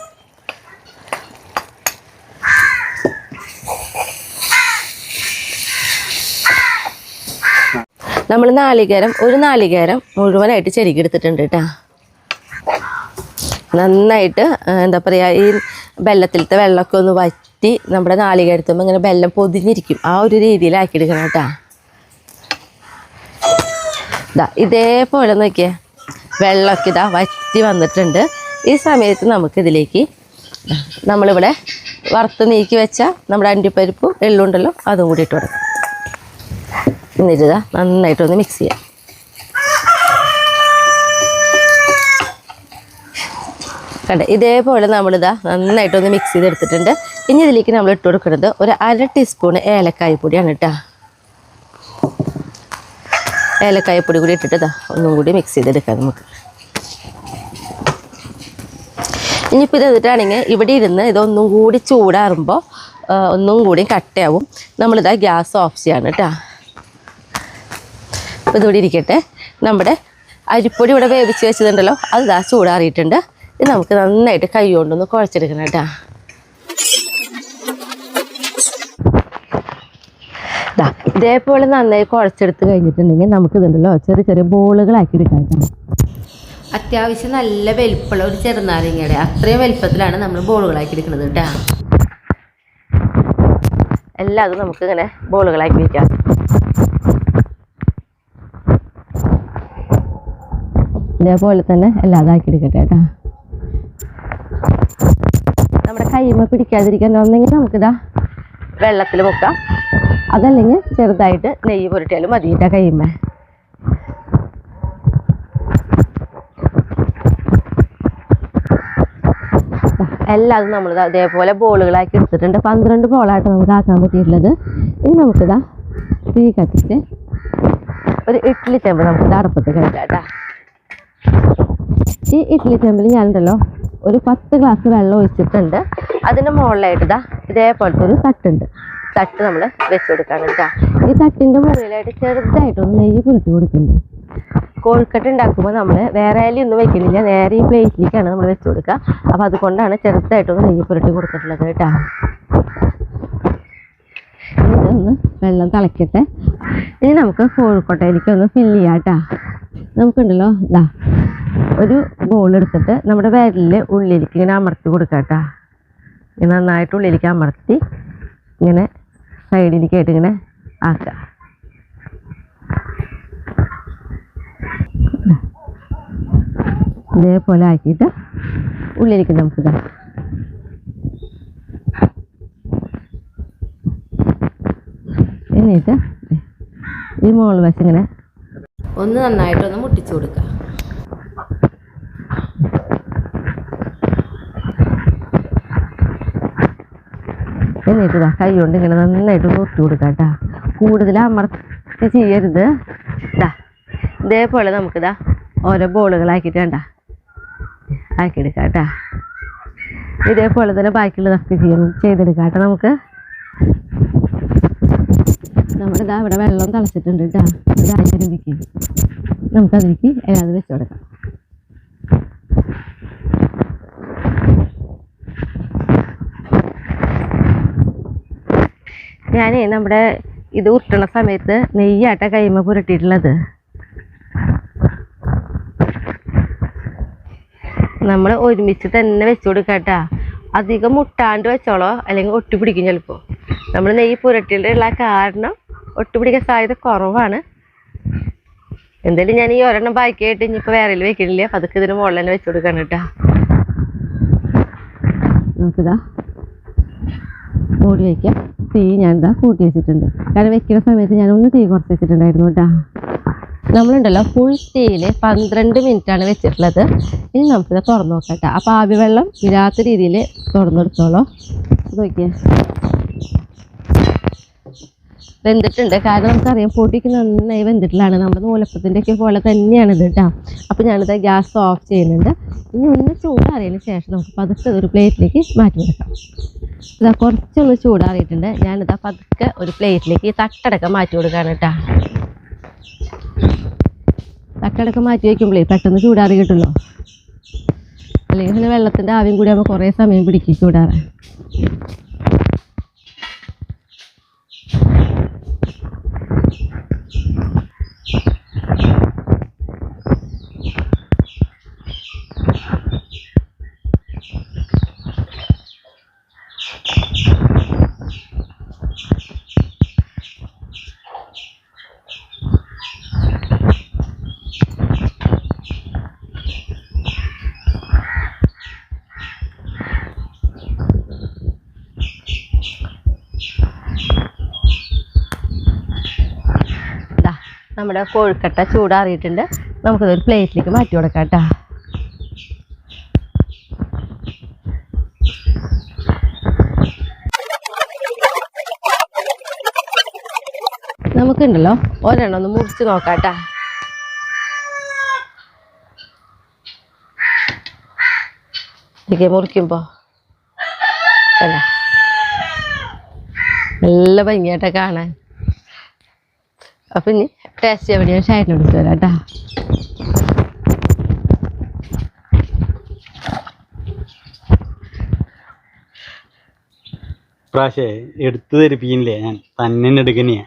നമ്മൾ ഒരു നാളികേരം മുഴുവനായിട്ട് ചെരുകിയെടുത്തിട്ടുണ്ട് കേട്ടോ. നന്നായിട്ട് എന്താ പറയുക ഈ വെള്ളത്തിലത്തെ വെള്ളമൊക്കെ ഒന്ന് വറ്റി നമ്മുടെ നാളികേരത്തുമ്പോൾ ഇങ്ങനെ വെള്ളം പൊതിഞ്ഞിരിക്കും, ആ ഒരു രീതിയിലാക്കിയെടുക്കണം കേട്ടോ. ഇതേപോലെ നോക്കിയേ വെള്ളമൊക്കെ ഇതാ വറ്റി വന്നിട്ടുണ്ട്. ഈ സമയത്ത് നമുക്കിതിലേക്ക് നമ്മളിവിടെ വറുത്ത് നീക്കി വെച്ച നമ്മുടെ അണ്ടിപ്പരിപ്പും എള്ളുണ്ടല്ലോ അതും കൂടി ഇട്ട് കൊടുക്കാം. എന്നിട്ട് നന്നായിട്ടൊന്ന് മിക്സ് ചെയ്യാം. കണ്ട ഇതേപോലെ നമ്മളിതാ നന്നായിട്ടൊന്ന് മിക്സ് ചെയ്തെടുത്തിട്ടുണ്ട്. ഇനി ഇതിലേക്ക് നമ്മൾ ഇട്ട് കൊടുക്കുന്നത് ഒരു 1/2 ടീസ്പൂൺ ഏലക്കായ പൊടിയാണ് കേട്ടോ. ഏലക്കായ പൊടി കൂടി ഇട്ടിട്ട് ഇതാ ഒന്നും കൂടി മിക്സ് ചെയ്തെടുക്കാം നമുക്ക്. ഇനിയിപ്പോൾ ഇത് എന്നിട്ടാണെങ്കിൽ ഇവിടെ ഇരുന്ന് ഇതൊന്നും കൂടി ചൂടാറുമ്പോൾ ഒന്നും കൂടി കട്ടയാവും. നമ്മളിതാ ഗ്യാസ് ഓഫ് ചെയ്യാണ് കേട്ടോ. അപ്പോൾ ഇതിവിടെ ഇരിക്കട്ടെ. നമ്മുടെ അരിപ്പൊടി ഇവിടെ വേവിച്ച് വെച്ചതുണ്ടല്ലോ, അത് ഇതാ ചൂടാറിയിട്ടുണ്ട്. ഇത് നമുക്ക് നന്നായിട്ട് കൈ കൊണ്ടൊന്ന് കുഴച്ചെടുക്കണം കേട്ടോ. ഇതേപോലെ നന്നായി കുഴച്ചെടുത്ത് കഴിഞ്ഞിട്ടുണ്ടെങ്കിൽ നമുക്കിതുണ്ടല്ലോ ചെറിയ ചെറിയ ബോളുകളാക്കി എടുക്കാം കേട്ടോ. അത്യാവശ്യം നല്ല വലിപ്പമുള്ള ഒരു ചെറുനാരങ്ങയുടെ അത്രയും വലിപ്പത്തിലാണ് നമ്മൾ ബോളുകളാക്കി എടുക്കുന്നത് കേട്ടോ. എല്ലാതും നമുക്കിങ്ങനെ ബോളുകളാക്കി വയ്ക്കാം. ഇതേപോലെ തന്നെ എല്ലാതും ആക്കി എടുക്കട്ടെ കേട്ടോ. നമ്മുടെ കൈമ പിടിക്കാതിരിക്കാൻ ഒന്നെങ്കിൽ നമുക്കിതാ വെള്ളത്തിൽ മുക്കാം, അതല്ലെങ്കിൽ ചെറുതായിട്ട് നെയ്യ് പുരട്ടിയാലും മതിയിട്ട കൈമ. എല്ലാതും നമ്മൾ അതേപോലെ ബോളുകളാക്കി എടുത്തിട്ടുണ്ട്. 12 ബോളായിട്ട് നമുക്ക് ആക്കാൻ പറ്റിയിട്ടുള്ളത്. ഇനി നമുക്കിതാ തീ കത്തിച്ച് ഒരു ഇഡ്ഡലി ചെമ്പ് നമുക്കിത് അടുപ്പത്ത് കഴിക്കാം കേട്ടോ. ഈ ഇഡ്ഡലി ചെമ്പിൽ ഞാനുണ്ടല്ലോ ഒരു 10 ഗ്ലാസ് വെള്ളം ഒഴിച്ചിട്ടുണ്ട്. അതിന് മുകളിലായിട്ട് ഇതാ ഇതേപോലത്തെ ഒരു തട്ടുണ്ട്. തട്ട് നമ്മൾ വെച്ച് കൊടുക്കാൻ കേട്ടോ. ഈ തട്ടിൻ്റെ മുകളിലായിട്ട് ചെറുതായിട്ടൊന്ന് നെയ്യ് പുരട്ടി കൊടുക്കുന്നുണ്ട്. കോഴിക്കട്ട് ഉണ്ടാക്കുമ്പോൾ നമ്മൾ വേറെ ഒന്നും വെക്കുന്നില്ല, നേരെ ഈ പ്ലേറ്റിലേക്കാണ് നമ്മൾ വെച്ച് കൊടുക്കുക. അപ്പോൾ അതുകൊണ്ടാണ് ചെറുതായിട്ടൊന്ന് നെയ്യ് പുരട്ടി കൊടുത്തിട്ടുള്ളത് കേട്ടോ. ഇതൊന്ന് വെള്ളം തിളക്കട്ടെ. ഇനി നമുക്ക് കോഴിക്കോട്ടയിലേക്ക് ഒന്ന് ഫില്ല് ചെയ്യാം കേട്ടോ. നമുക്കുണ്ടല്ലോ ഇതാ ഒരു ബോൾ എടുത്തിട്ട് നമ്മുടെ വിരലിൽ ഉള്ളിലേക്ക് ഇങ്ങനെ അമർത്തി കൊടുക്കാം കേട്ടോ. ഇങ്ങനെ നന്നായിട്ട് ഉള്ളിലേക്ക് അമർത്തി ഇങ്ങനെ സൈഡിലേക്കായിട്ട് ഇങ്ങനെ ആക്കുക. ഇതേപോലെ ആക്കിയിട്ട് ഉള്ളിലേക്ക് നമുക്കിതാ എന്നിട്ട് ഈ മുകൾ വശം ഇങ്ങനെ ഒന്ന് നന്നായിട്ടൊന്ന് മുട്ടിച്ചു കൊടുക്കുക. എന്നിട്ട് ഇതാ കൈ കൊണ്ട് ഇങ്ങനെ നന്നായിട്ട് ഒത്തി കൊടുക്കാം കേട്ടോ. കൂടുതൽ അമർത്തി ചെയ്യരുത്. ഇതാ ഇതേപോലെ നമുക്കിതാ ഓരോ ബോളുകളാക്കിയിട്ട് വേണ്ട ആക്കിയെടുക്കാം കേട്ടോ. ഇതേപോലെ തന്നെ ബാക്കിയുള്ളതൊക്കെ ചെയ്തെടുക്കാം കേട്ടോ. നമുക്ക് നമ്മുടെ ഇതാ ഇവിടെ വെള്ളം തിളച്ചിട്ടുണ്ട് കേട്ടോ. ഇതായിരിക്കും നമുക്കതിലേക്ക് ഏതാണ്ട് വെച്ച് കൊടുക്കാം. ഞാനേ നമ്മുടെ ഇത് ഉരുട്ടണ സമയത്ത് നെയ്യാട്ട കൈമ പുരട്ടിയിട്ടുള്ളത്. നമ്മൾ ഒരുമിച്ച് തന്നെ വെച്ച് കൊടുക്കാട്ടാ. അധികം മുട്ടാണ്ട് വെച്ചോളോ, അല്ലെങ്കിൽ ഒട്ടിപ്പിടിക്കും ചിലപ്പോൾ. നമ്മൾ നെയ്യ് പുരട്ടിയുള്ള കാരണം ഒട്ടിപ്പിടിക്കാൻ സാധ്യത കുറവാണ്. എന്തായാലും ഞാൻ ഈ ഒരെണ്ണം ബാക്കിയായിട്ട് ഇനിയിപ്പോൾ വേറെ വെക്കണില്ല. അപ്പം അതൊക്കെ ഇതിന് മുകളിൽ തന്നെ വെച്ച് കൊടുക്കണം കേട്ടോ. നമുക്കിതാ മൂടി വയ്ക്കാം. തീ ഞാനിതാ കൂട്ടി വെച്ചിട്ടുണ്ട്. കാരണം വെക്കുന്ന സമയത്ത് ഞാനൊന്ന് തീ കുറച്ച് വെച്ചിട്ടുണ്ടായിരുന്നു കേട്ടോ. നമ്മളുണ്ടല്ലോ ഫുൾ തീയിൽ 12 മിനിറ്റാണ് വെച്ചിട്ടുള്ളത്. ഇനി നമുക്കിത് തുറന്നു നോക്കാം കേട്ടോ. അപ്പോൾ ആവി വെള്ളം വിടാത്ത രീതിയിൽ തുറന്നെടുത്തോളൂ. നോക്കിയേ വെന്തിട്ടുണ്ട്. കാരണം നമുക്കറിയാം പൊടിക്ക് നന്നായി വെന്തിട്ടുള്ളതാണ്. നമ്മുടെ നൂലപ്പത്തിൻ്റെ ഒക്കെ പോലെ തന്നെയാണ് ഇത് കേട്ടോ. അപ്പോൾ ഞാനിത് ഗ്യാസ് ഓഫ് ചെയ്യുന്നുണ്ട്. ഇനി ഒന്ന് ചൂടാറിയതിന് ശേഷം നമുക്ക് പതുക്കെ ഒരു പ്ലേറ്റിലേക്ക് മാറ്റി കൊടുക്കാം. ഇതാ കുറച്ചൊന്ന് ചൂടാറിയിട്ടുണ്ട്. ഞാനിതാ പതുക്കെ ഒരു പ്ലേറ്റിലേക്ക് തട്ടടക്കം മാറ്റി കൊടുക്കുകയാണ് കേട്ടോ. തട്ടടക്കം മാറ്റി വയ്ക്കുമ്പോഴേ പെട്ടെന്ന് ചൂടാറി കിട്ടുമല്ലോ. അല്ലെങ്കിൽ പിന്നെ വെള്ളത്തിൻ്റെ ആവിയും കൂടി ആകുമ്പോൾ കുറേ സമയം പിടിക്കും ചൂടാറാൻ. നമ്മുടെ കോഴിക്കട്ട ചൂടാറിയിട്ടുണ്ട്. നമുക്കതൊരു പ്ലേറ്റിലേക്ക് മാറ്റി കൊടുക്കാം കേട്ടോ. നമുക്കുണ്ടല്ലോ ഒരെണ്ണം ഒന്ന് മുറിച്ച് നോക്കാട്ടാ. മുറിക്കുമ്പോ അല്ല നല്ല ഭംഗിയായിട്ടാ കാണാൻ. അപ്പൊ ഇനി ടേസ്റ്റ് എവിടെയാ ഷായിനോട് വരാട്ടാ. ഇപ്രാവശ്യം എടുത്തു തരിപ്പിക്കില്ലേ, ഞാൻ തന്നെ എടുക്കന്നെയാ.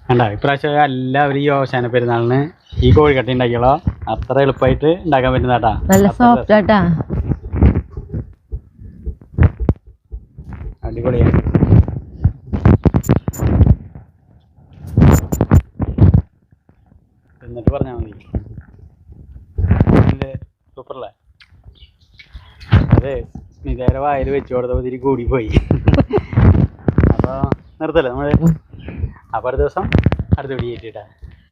കണ്ട ഇപ്രാവശ്യം എല്ലാവരും ഈ ഓശാന പെരുന്നാളിന് ഈ കോഴിക്കട്ട ഉണ്ടാക്കിയോളോ, അത്ര എളുപ്പമായിട്ട് ഉണ്ടാക്കാൻ പറ്റുന്നതാട്ടാ. നല്ല സോഫ്റ്റ് ആട്ടാ, അടിപൊളിയാ. എന്നിട്ട് പറഞ്ഞാൽ മതി. സൂപ്പറല്ലേ? അതെ, സ്മിതയുടെ വായിൽ വെച്ചു കൊടുത്തപ്പോൾ ഇത്തിരി കൂടി പോയി. അപ്പോൾ നിർത്തല്ലേ നമ്മള്. അപ്പോൾ അടുത്ത ദിവസം അടുത്ത വീഡിയോ ആയിട്ടാ.